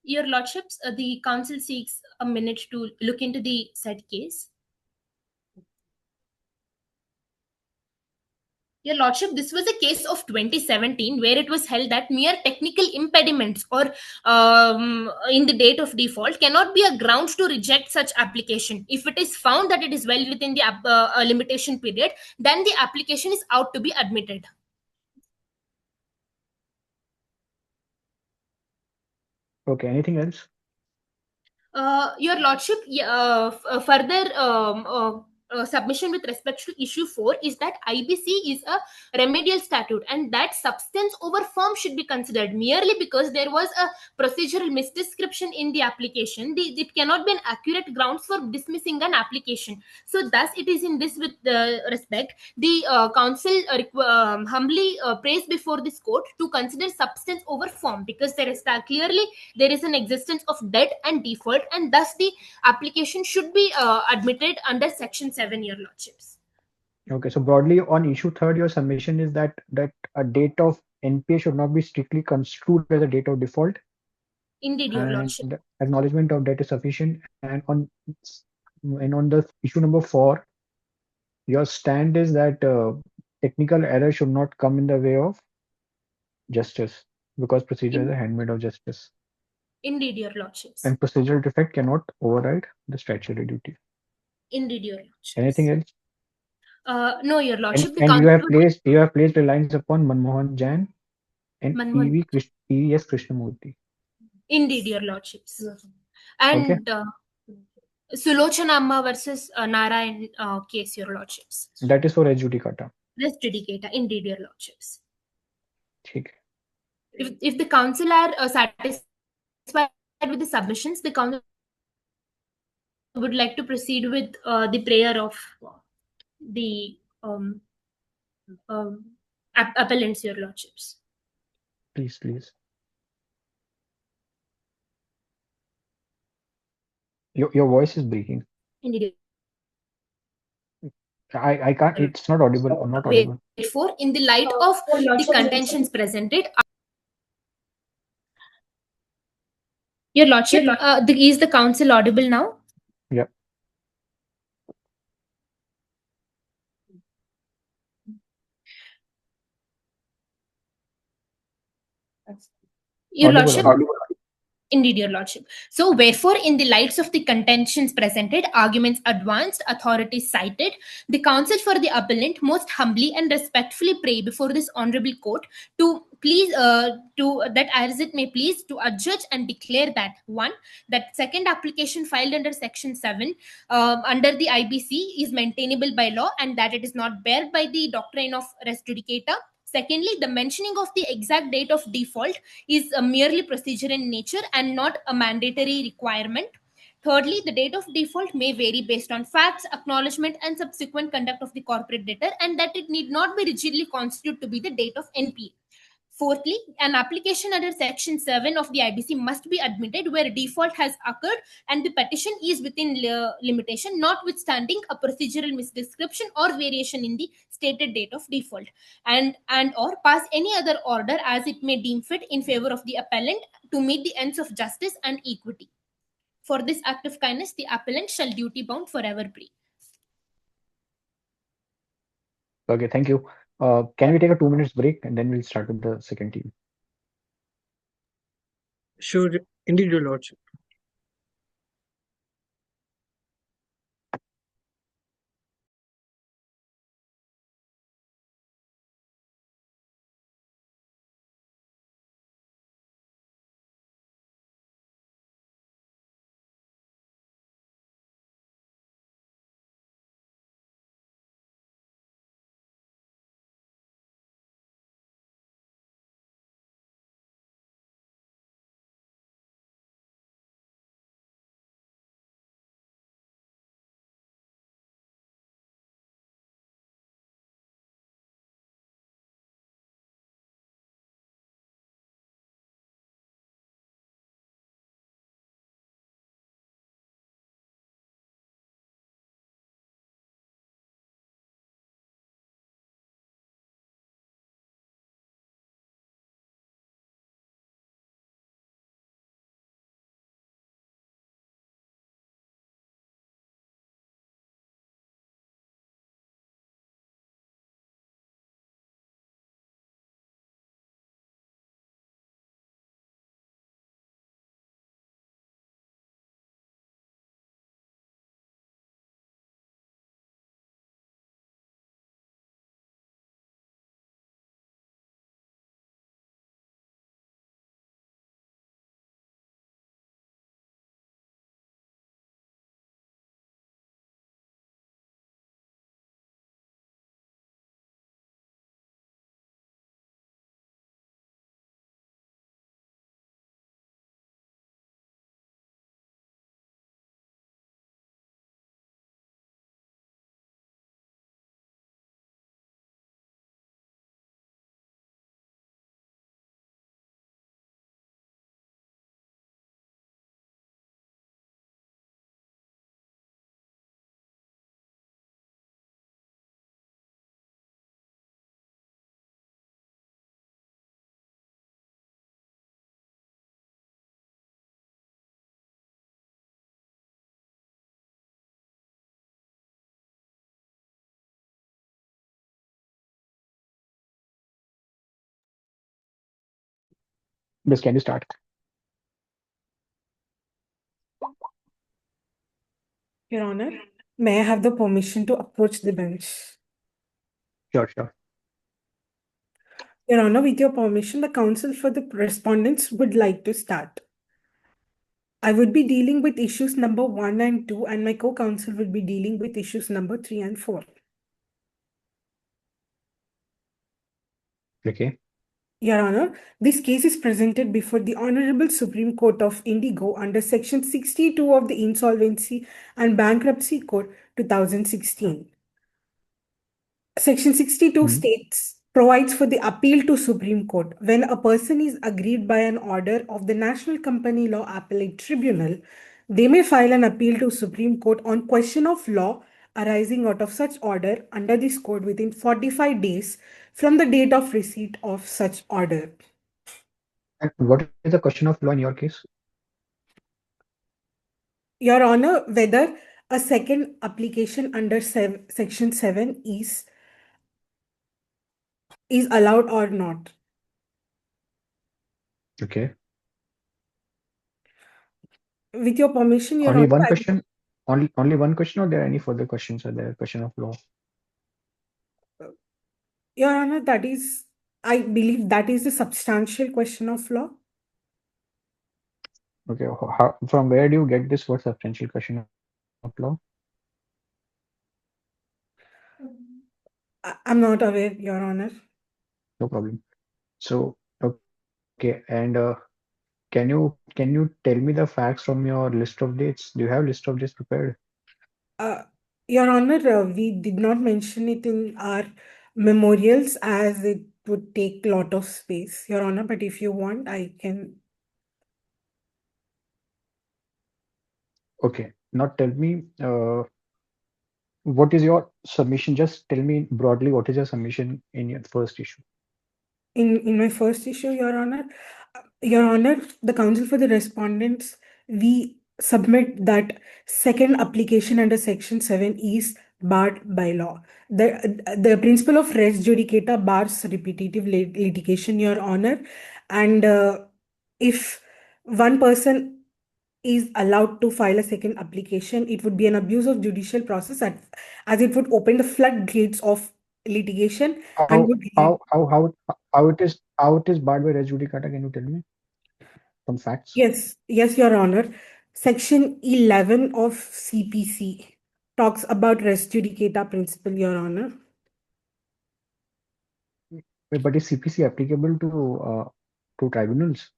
your lordships, the council seeks a minute to look into the said case. Your lordship, this was a case of 2017 where it was held that mere technical impediments or in the date of default cannot be a ground to reject such application. If it is found that it is well within the limitation period, then the application is out to be admitted. Okay. Anything else? Your lordship, further submission with respect to issue 4 is that IBC is a remedial statute, and that substance over form should be considered. Merely because there was a procedural misdescription in the application, it cannot be an accurate grounds for dismissing an application. So thus it is in this with respect the council humbly prays before this court to consider substance over form, because there is clearly there is an existence of debt and default, and thus the application should be admitted under section 7, your lordships. Okay. So broadly on issue third, your submission is that a date of NPA should not be strictly construed as a date of default, Indeed, your lordship. and acknowledgement of debt is sufficient. And on the issue number 4, your stand is that technical error should not come in the way of justice, because procedure is a handmaid of justice, Indeed, your lordships. and procedural defect cannot override the statutory duty. Indeed, your lordships. Anything else? No, your lordship. And you have placed reliance upon Manmohan Jain and EVS Krishnamurthy. Indeed, your lordships. And Okay. Sulochana Amma versus Narayan case, your lordships. That is for res judicata. Res judicata. Indeed, your lordships. ठीक है. If the council are satisfied with the submissions, the council would like to proceed with the prayer of the appellants, your lordships. Please. Your voice is breaking. Indeed. I can't. It's not audible. I'm not audible. Therefore, in the light of the contentions presented, your lordship, is the council audible now? Yeah. Your Audible, lordship. audible. Indeed, your lordship. So, wherefore, in the lights of the contentions presented, arguments advanced, authorities cited, the counsel for the appellant most humbly and respectfully pray before this honorable court to please, to that as it may please, to adjudge and declare that one, that second application filed under section 7 under the IBC is maintainable by law, and that it is not barred by the doctrine of res judicata. Secondly, the mentioning of the exact date of default is merely procedure in nature and not a mandatory requirement. Thirdly, the date of default may vary based on facts, acknowledgement, and subsequent conduct of the corporate debtor, and that it need not be rigidly constituted to be the date of NPA. Fourthly, an application under Section 7 of the IBC must be admitted where default has occurred and the petition is within limitation, notwithstanding a procedural misdescription or variation in the stated date of default, and or pass any other order as it may deem fit in favor of the appellant to meet the ends of justice and equity. For this act of kindness, the appellant shall duty bound forever be. Okay, thank you. Can we take a 2 minutes break and then we'll start with the second team? Sure, indeed, Your Lordship. Yes, can you start? Your Honor, may I have the permission to approach the bench? Sure, sure. Your Honor, with your permission, the counsel for the respondents would like to start. I would be dealing with issues number 1 and 2, and my co-counsel will be dealing with issues number 3 and 4. Okay. Your Honor, this case is presented before the Honorable Supreme Court of Indigo under Section 62 of the Insolvency and Bankruptcy Code 2016. Section 62 provides for the appeal to Supreme Court when a person is aggrieved by an order of the National Company Law Appellate Tribunal. They may file an appeal to Supreme Court on question of law arising out of such order under this code within 45 days from the date of receipt of such order. And what is the question of law in your case? Your Honor, whether a second application under Section 7 is allowed or not. Okay. With your permission, Your Only Honor, one question? Only one question, or there are any further questions? Are there question of law? Your Honor, I believe that is a substantial question of law. Okay. From where do you get this word substantial question of law? I'm not aware, Your Honor. No problem. So, okay. And can you tell me the facts from your list of dates? Do you have list of dates prepared? Your Honor, we did not mention it in our memorials as it would take a lot of space, Your Honor, but if you want, I can. Okay, now tell me, what is your submission? Just tell me broadly what is your submission in your first issue. In my first issue, Your Honor, the counsel for the respondents, we submit that second application under Section 7 is barred by law. The principle of res judicata bars repetitive litigation, Your Honor, and if one person is allowed to file a second application, it would be an abuse of judicial process as it would open the floodgates of litigation and How would how lead. how how how it is barred by res judicata? Can you tell me some facts? Yes, Your Honor. Section 11 of CPC talks about res judicata principle, Your Honor. But is CPC applicable to tribunals?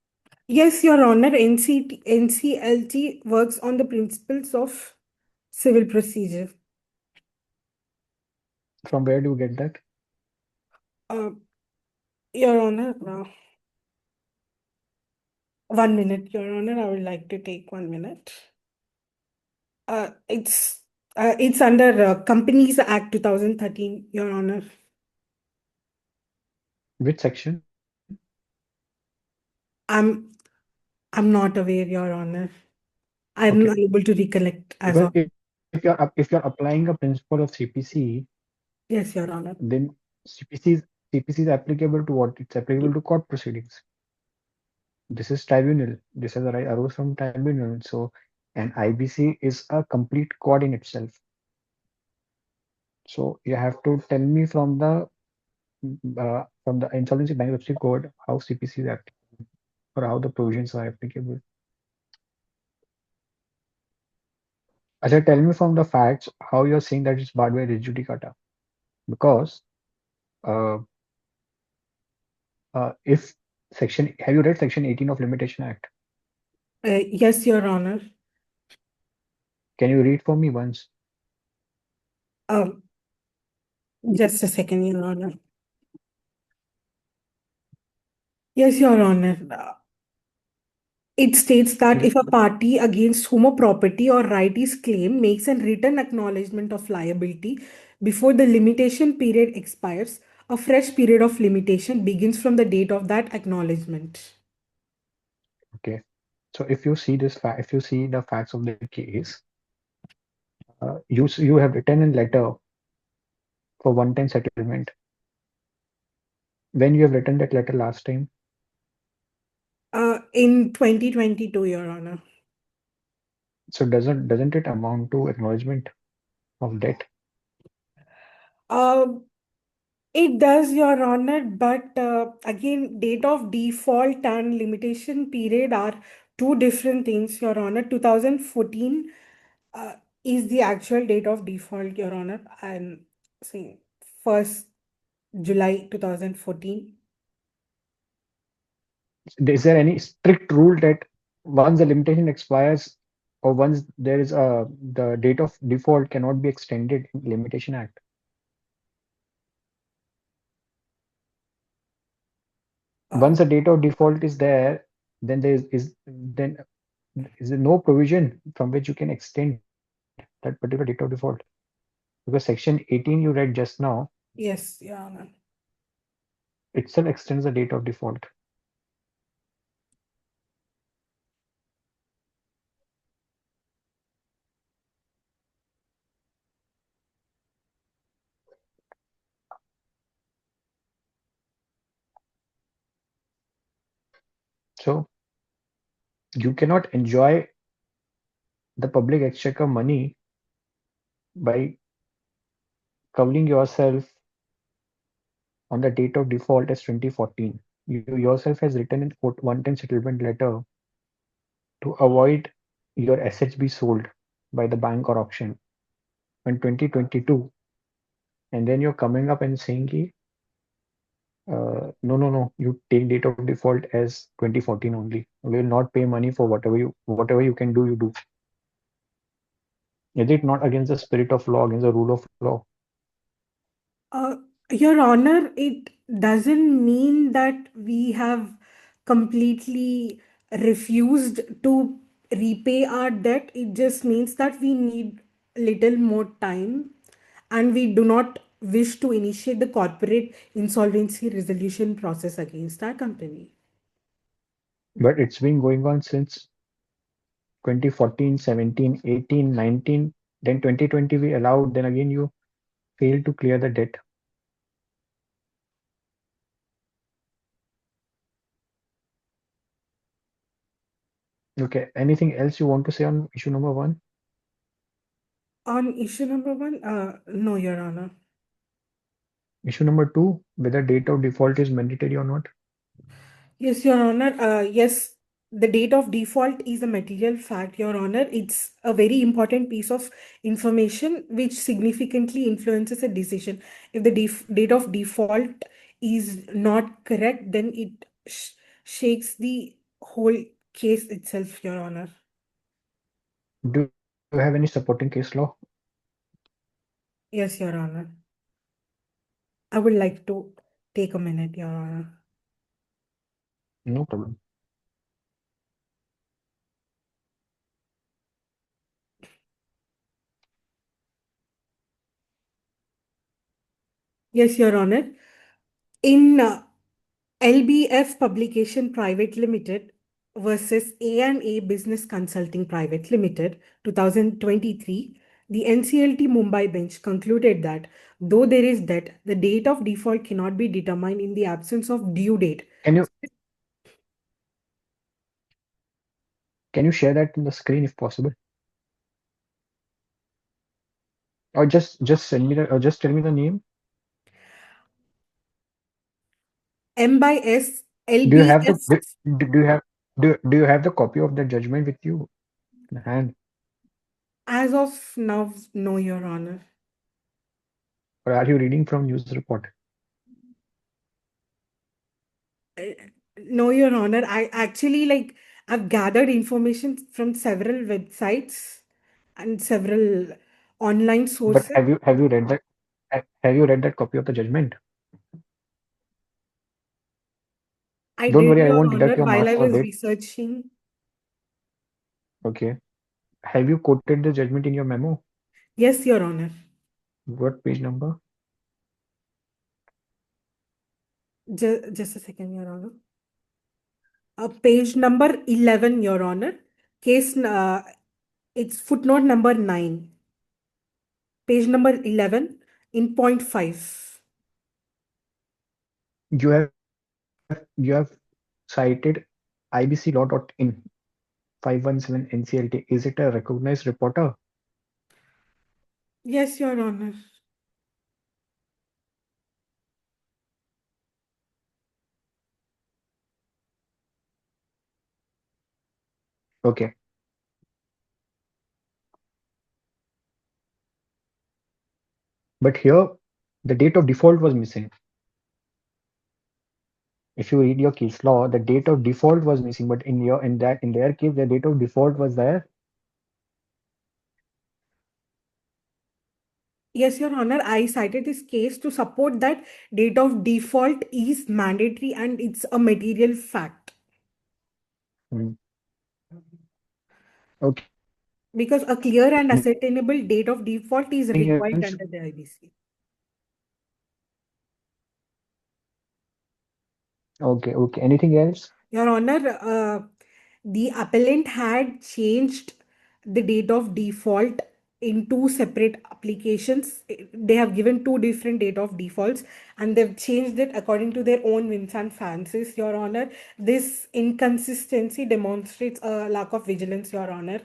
Yes, Your Honor, NCLT works on the principles of civil procedure. From where do you get that? Uh, Your Honor, 1 minute, Your Honor. I would like to take 1 minute. Uh, it's it's under Companies Act 2013, Your Honor. Which section? I'm I'm not aware, Your Honor. I'm Okay, not able to recollect as because of. if you're applying a principle of CPC, Yes, Your Honor. then CPC is applicable to what? It's applicable to court proceedings. This is tribunal. This is arose from tribunal. So an IBC is a complete court in itself. So you have to tell me from the Insolvency Bankruptcy Code how CPC is applicable or how the provisions are applicable. Ajay, tell me from the facts how you're saying that it's barred by res judicata. Because uh, if section, have you read section 18 of Limitation Act? Yes, Your Honor. Can you read for me once? Um, just a second, Your Honor. Yes, Your Honor. It states that if a party against whom a property or right is claimed makes a written acknowledgement of liability before the limitation period expires, a fresh period of limitation begins from the date of that acknowledgement. Okay. So if you see this fact, if you see the facts of the case, you have written a letter for one-time settlement. When you have written that letter last time, In 2022, Your Honor. so doesn't it amount to acknowledgement of debt? Uh, It does, Your Honor, but again, date of default and limitation period are two different things, Your Honor. 2014 uh, is the actual date of default, Your Honor. I'm saying 1st July 2014. Is there any strict rule that once the limitation expires or once there is the date of default cannot be extended in Limitation Act? Uh, Once the date of default is there, then is there no provision from which you can extend that particular date of default? Because section 18 you read just now yes, Your Honor. itself extends the date of default. So you cannot enjoy the public exchequer money by covering yourself on the date of default as 2014. You yourself has written in one-time settlement letter to avoid your assets be sold by the bank or auction in 2022, and then you're coming up and saying ki, no, you take date of default as 2014 only. We will not pay money for whatever you can do, you do. Is it not against the spirit of law, against the rule of law? Uh, Your Honor, it doesn't mean that we have completely refused to repay our debt. It just means that we need little more time and we do not wish to initiate the corporate insolvency resolution process against our company. But it's been going on since 2014, 17, 18, 19, then 2020 we allowed, then again you failed to clear the debt. Okay, anything else you want to say on issue number one? On issue number one, no, Your Honor. Issue number two, whether date of default is mandatory or not. Yes, Your Honor. Yes, the date of default is a material fact, Your Honor. It's a very important piece of information which significantly influences a decision. If the date of default is not correct, then it shakes the whole case itself, Your Honor. Do you have any supporting case law? Yes, Your Honor. I would like to take a minute, Your Honor. No problem. Yes, Your Honor. In LBF Publication Private Limited versus A&A Business Consulting Private Limited, 2023, the NCLT Mumbai bench concluded that though there is debt, the date of default cannot be determined in the absence of due date. Can you share that on the screen if possible? Or just send me the or just tell me the name. M by S Do you have the LBF. do you have the copy of the judgment with you in hand, As of now, no, Your Honor. or are you reading from news report? Uh, No, Your Honor. I actually I've gathered information from several websites and several online But sources. have you read that have you read that copy of the judgment? I Don't did, worry, I Your won't deduct Honor, your while marks I for was it. researching. Okay. Have you quoted the judgment in your memo? Yes, Your Honor. What page number? Just a second, Your Honor. Page number 11, Your Honor. It's footnote number 9. Page number 11 in point 5. You have cited ibclaw.in 517 NCLT. Is it a recognized reporter? Yes, Your Honor. Okay. But here the date of default was missing. If you read your case law, the date of default was missing, but in their case, the date of default was there. Yes, Your Honor. I cited this case to support that date of default is mandatory and it's a material fact. Hmm. Okay. Because a clear and Anything ascertainable date of default is else? required under the IBC. Okay. Okay. Anything else? Your Honor, the appellant had changed the date of default in two separate applications. They have given two different date of defaults and they've changed it according to their own whims and fancies, Your Honor. This inconsistency demonstrates a lack of vigilance, Your Honor.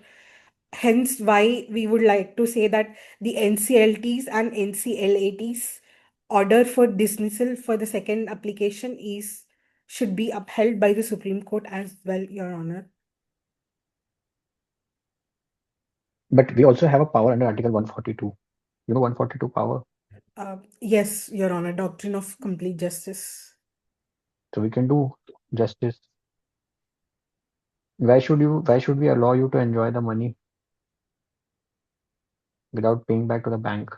Hence, why we would like to say that the NCLTs and NCLATs order for dismissal for the second application is should be upheld by the Supreme Court as well, Your Honor. But we also have a power under Article 142. You know 142 power. Yes, Your Honor, doctrine of complete justice. So we can do justice. Why should we allow you to enjoy the money without paying back to the bank?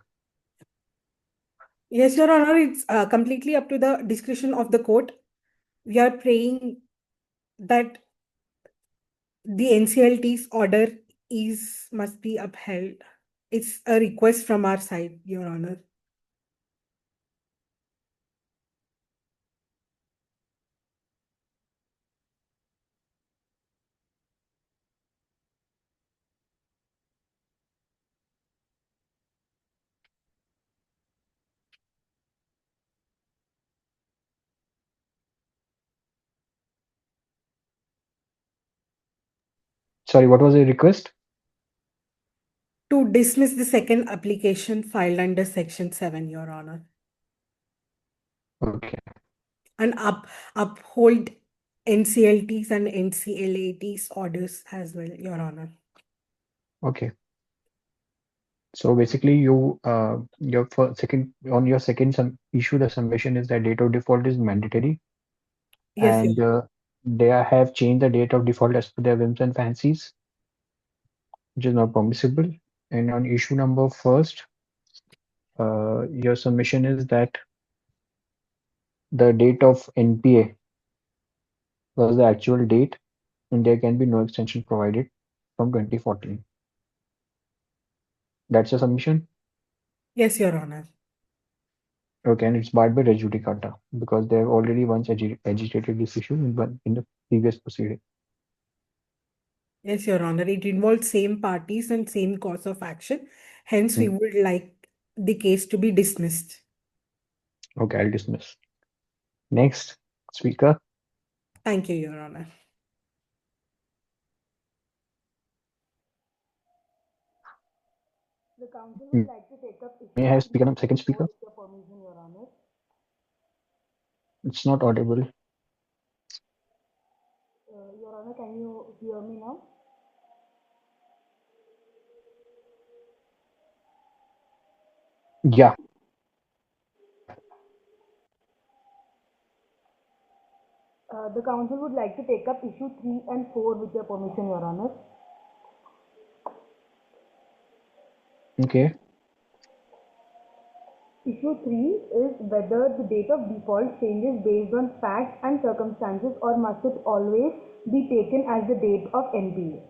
Yes, Your Honor, it's completely up to the discretion of the court. We are praying that the NCLT's order is must be upheld. It's a request from our side, Your Honor. Sorry, what was the request? To dismiss the second application filed under Section 7, Your Honor, Okay. and uphold NCLT's and NCLAT's orders as well, Your Honor. Okay. So basically, your second issue, the submission is that date of default is mandatory, Yes, Your and they have changed the date of default as per their whims and fancies, which is not permissible. And on issue number first, your submission is that the date of NPA was the actual date, and there can be no extension provided from 2014. That's your submission? Yes, Your Honor. Okay, and it's barred by res judicata because they have already once agitated this issue in the previous proceeding. Yes, Your Honor. It involves same parties and same cause of action. Hence, we Hmm. would like the case to be dismissed. Okay, I'll dismiss. Next speaker. Thank you, Your Honor. The council would like to take up May issue I have 3 second and 4 speaker? with your permission, Your Honor. It's not audible. Your Honor, can you hear me now? Yeah. The council would like to take up issue 3 and 4 with your permission, Your Honor. Okay. Issue 3 is whether the date of default changes based on facts and circumstances or must it always be taken as the date of NPA.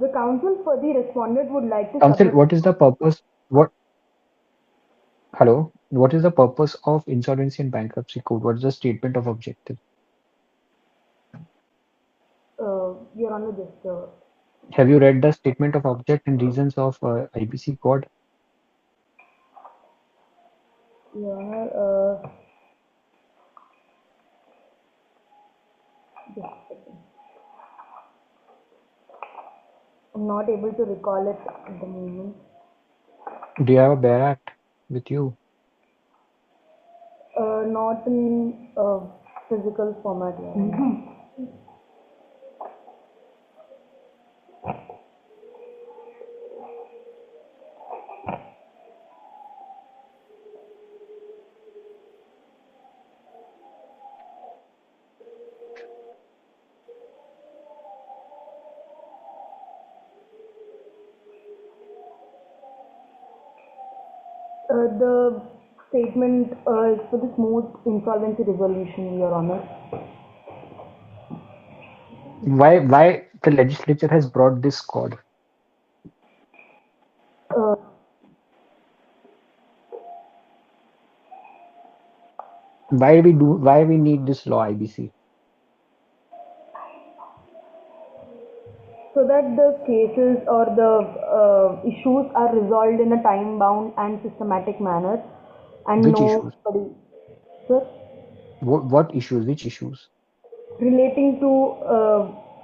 The counsel for the respondent would like to Council, submit. what is the purpose? Hello? What is the purpose of insolvency and bankruptcy code? What is the statement of objective? Your Honor, just Have you read the statement of object and reasons of IBC code? Your Honor, just a second. I'm not able to recall it at the moment. Do you have a Bear Act with you? Not in physical format, Your Honor. The statement is for the smooth insolvency resolution, Your Honor. Why the legislature has brought this code? Uh, Why we need this law, IBC? so that the cases or the issues are resolved in a time bound and systematic manner and Which issues? nobody, sir, What issues? Which issues? relating to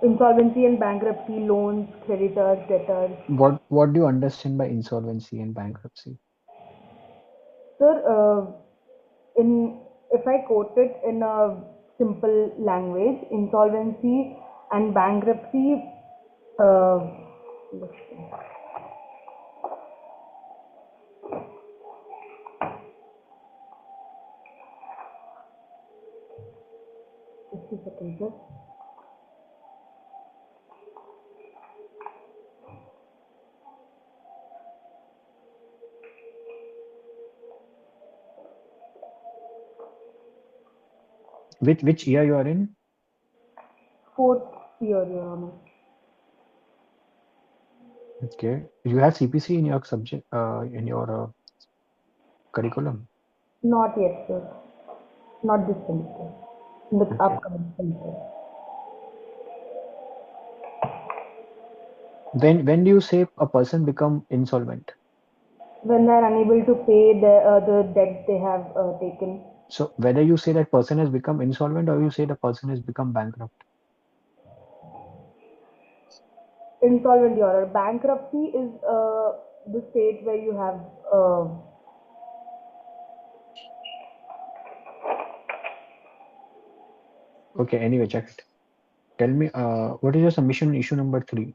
insolvency and bankruptcy, loans, creditors, debtors. What do you understand by insolvency and bankruptcy? Sir, in if I quote it in a simple language, insolvency and bankruptcy. Uh, just a second, sir. Which year you are in? Fourth year, Your Honor. Okay. You have CPC in your subject, in your curriculum. Not yet, sir. Not this semester. In the Okay. upcoming semester. When do you say a person become insolvent? When they are unable to pay the debt they have taken. So whether you say that person has become insolvent or you say the person has become bankrupt. Insolvent, Your Honor. Bankruptcy is the state where you have Okay, anyway, check it. Tell me, what is your submission issue number 3?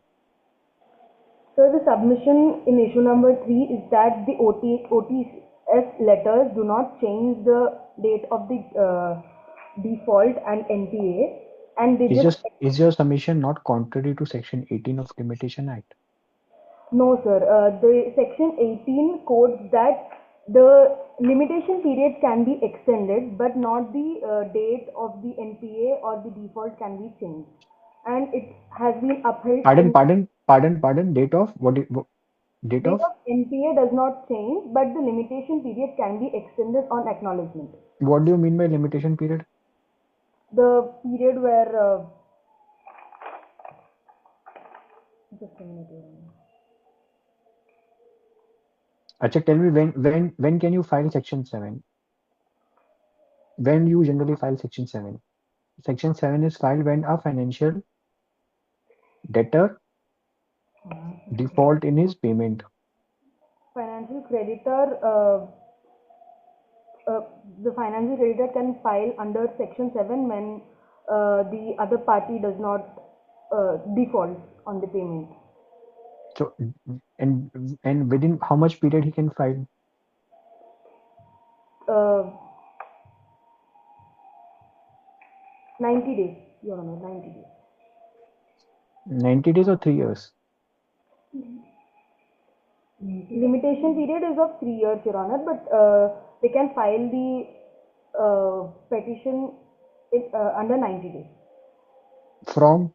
so the submission in issue number 3 is that the OTS letters do not change the date of the default and NPA, and they just Is your submission not contrary to Section 18 of Limitation Act? no, sir. The section 18 codes that the limitation period can be extended, but not the date of the NPA or the default can be changed, and it has been upheld. Pardon. Date of what? Date Date of of NPA does not change, but the limitation period can be extended on acknowledgement. what do you mean by limitation period? The period where just a minute. Acha, tell me when can you file Section 7? When you generally file Section 7? Section 7 is filed when a financial debtor default in his payment. Financial creditor, the financial creditor can file under Section 7 when the other party does not default on the payment. So and within how much period he can file? Uh, 90 days, Your Honor, 90 days. 90 days or 3 years? Limitation period is of 3 years, Your Honor, but they can file the petition under 90 days From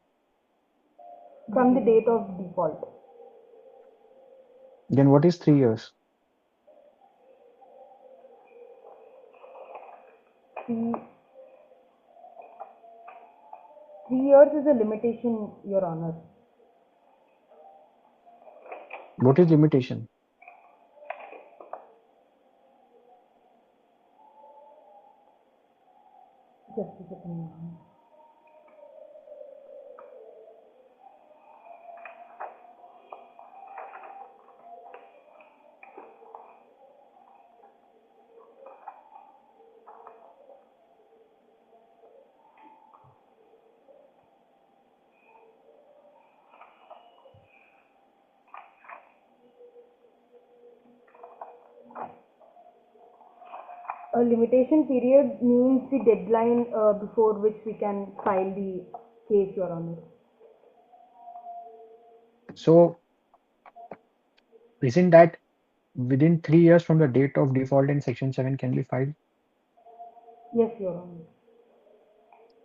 from the date of default. then what is 3 years? 3 years is a limitation, Your Honor. What is limitation? Just a second, Your Honor. A limitation period means the deadline before which we can file the case, Your Honor. So isn't that within 3 years from the date of default in Section 7 can be filed? Yes, Your Honor.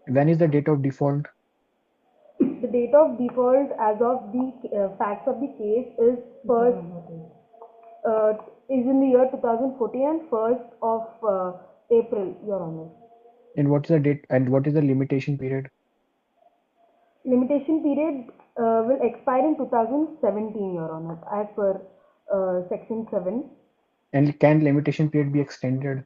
When is the date of default? The date of default as of the facts of the case is first is in the year 2014 and 1st of April, Your Honor. And what is the date and what is the limitation period? Limitation period will expire in 2017, Your Honor, as per Section 7. And can limitation period be extended?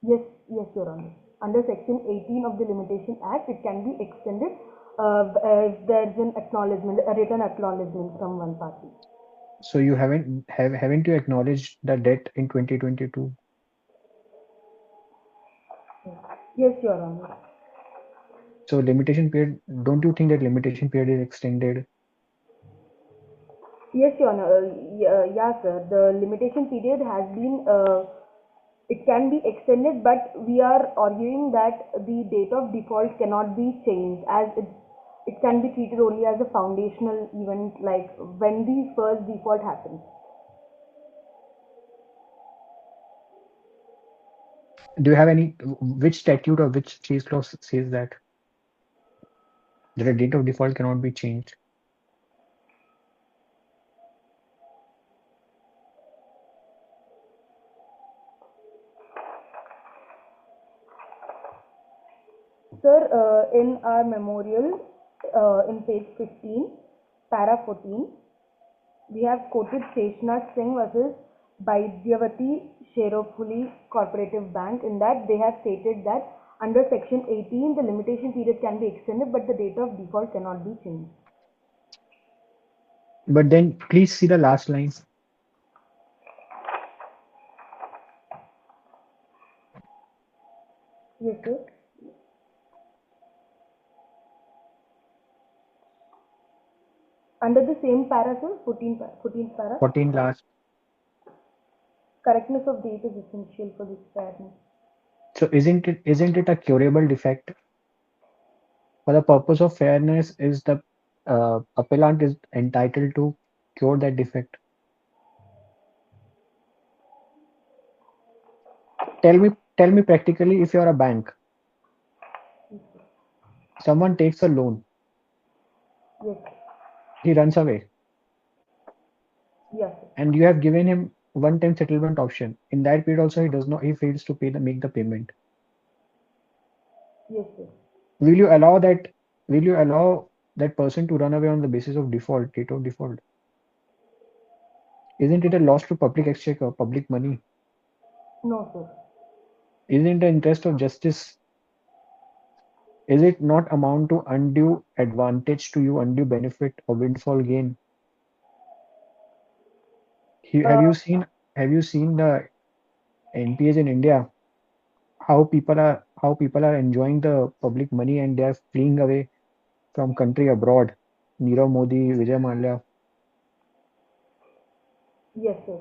Yes, Your Honor. Under Section 18 of the Limitation Act, it can be extended if there's an acknowledgement, a written acknowledgement from one party. So you haven't you acknowledged the debt in 2022? Yes, Your Honor. So limitation period, don't you think that limitation period is extended? Yes, Your Honor. Yeah, sir. The limitation period has been, it can be extended, but we are arguing that the date of default cannot be changed as it can be treated only as a foundational event, like when the first default happens. Do you have any, which statute or which case clause says that a date of default cannot be changed? Sir, in our memorial, in page 15, para 14, we have quoted Seshnath Singh versus Baidyavati Sherofuli Cooperative Bank. In that, they have stated that under section 18, the limitation period can be extended, but the date of default cannot be changed. But then please see the last line. Yes, sir. Under the same para, sir, 14th para. 14 last. Correctness of date is essential for this fairness. So isn't it a curable defect? For the purpose of fairness, is the appellant is entitled to cure that defect? Tell me practically, if you're a bank, someone takes a loan, Yes. he runs away, Yes, sir. and you have given him one-time settlement option. In that period also, he fails to make the payment. Yes, sir. Will you allow that? Will you allow that person to run away on the basis of default, date of default? Isn't it a loss to public exchequer, public money? No, sir. Isn't the interest of justice? Is it not amount to undue advantage to you, undue benefit or windfall gain? Have Uh, you seen the NPAs in India? How people are enjoying the public money and they are fleeing away from country abroad. Nirav Modi, Vijay Mallya. yes, sir.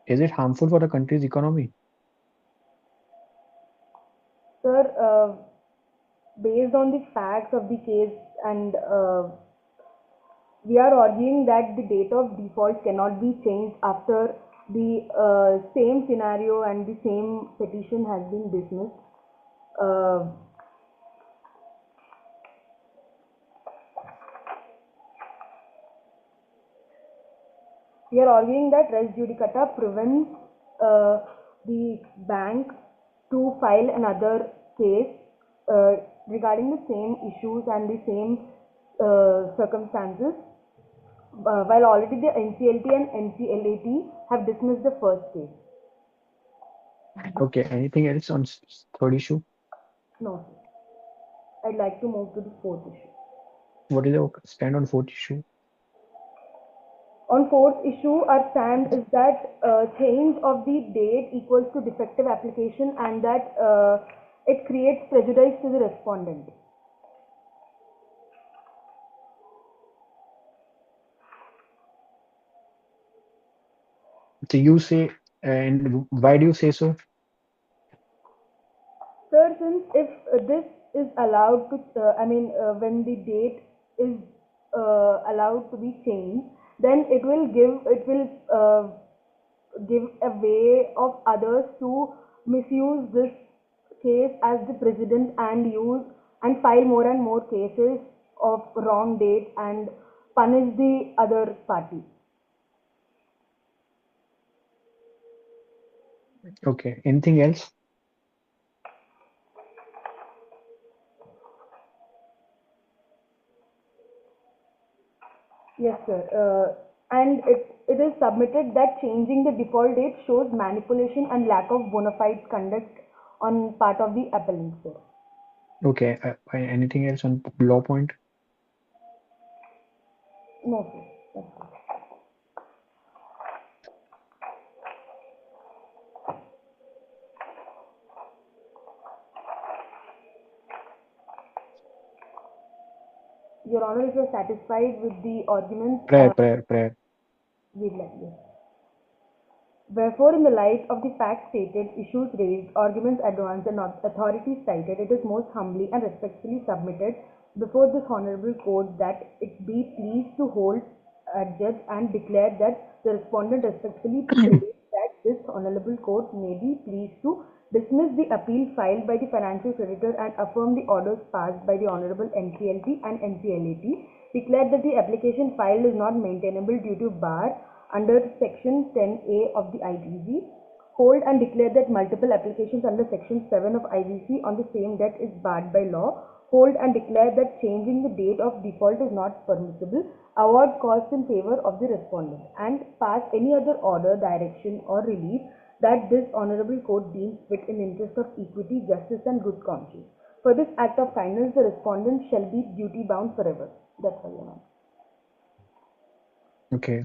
Is it harmful for the country's economy? Sir, based on the facts of the case, and we are arguing that the date of default cannot be changed after the same scenario and the same petition has been dismissed. Uh, we are arguing that res judicata prevents uh, the bank to file another case uh, regarding the same issues and the same circumstances, while already the NCLT and NCLAT have dismissed the first case. Okay. Anything else on third issue? No, sir. I'd like to move to the fourth issue. What is your stand on fourth issue? On fourth issue, our stand is that change of the date equals to defective application, and that it creates prejudice to the respondent. So you say, and why do you say so? Sir, since if this is allowed to, when the date is allowed to be changed, then it will give a way of others to misuse this case as the precedent and use and file more and more cases of wrong date and punish the other party. Okay. Anything else? Yes, sir. And it is submitted that changing the default date shows manipulation and lack of bona fide conduct on part of the appellant, sir. Okay. Anything else on law point? No, sir. That's all. Your Honor, if you are satisfied with the arguments, Prayer. we'd like this. Wherefore, in the light of the facts stated, issues raised, arguments advanced, and authorities cited, it is most humbly and respectfully submitted before this honorable court that it be pleased to hold, adjudge, and declare that the respondent respectfully prays that this honorable court may be pleased to dismiss the appeal filed by the financial creditor and affirm the orders passed by the Honorable NCLT and NCLAT, declare that the application filed is not maintainable due to bar under Section 10A of the ITC, hold and declare that multiple applications under Section 7 of IBC on the same debt is barred by law, hold and declare that changing the date of default is not permissible, award costs in favor of the respondent, and pass any other order, direction, or relief that this honorable court deems fit in interest of equity, justice, and good conscience. For this act of kindness, the respondent shall be duty bound forever. That's all, Your Honor. Okay.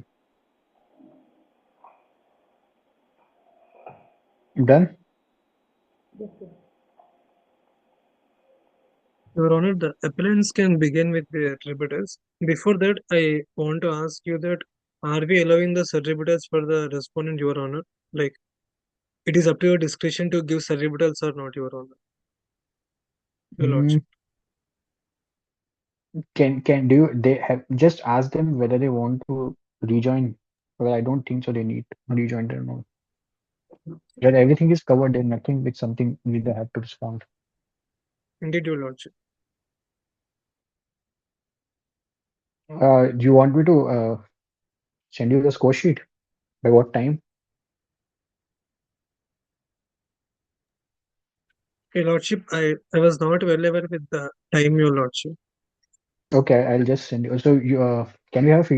Done? Yes, sir. Your Honor, the appellants can begin with the attributors. Before that, I want to ask you that are we allowing the attributors for the respondent, Your Honor? Like, it is up to your discretion to give attributors or not, Your Honor. Your Mm, Lordship. can do you, they have just ask them whether they want to rejoin? Well, I don't think so. They need to rejoin or not. That everything is covered. There's nothing with something we they have to respond. Indeed, Your Lordship. Do you want me to send you the score sheet? By what time? Your Lordship, I was not well aware with the time, Your Lordship. Okay, I'll just send you. So you can we have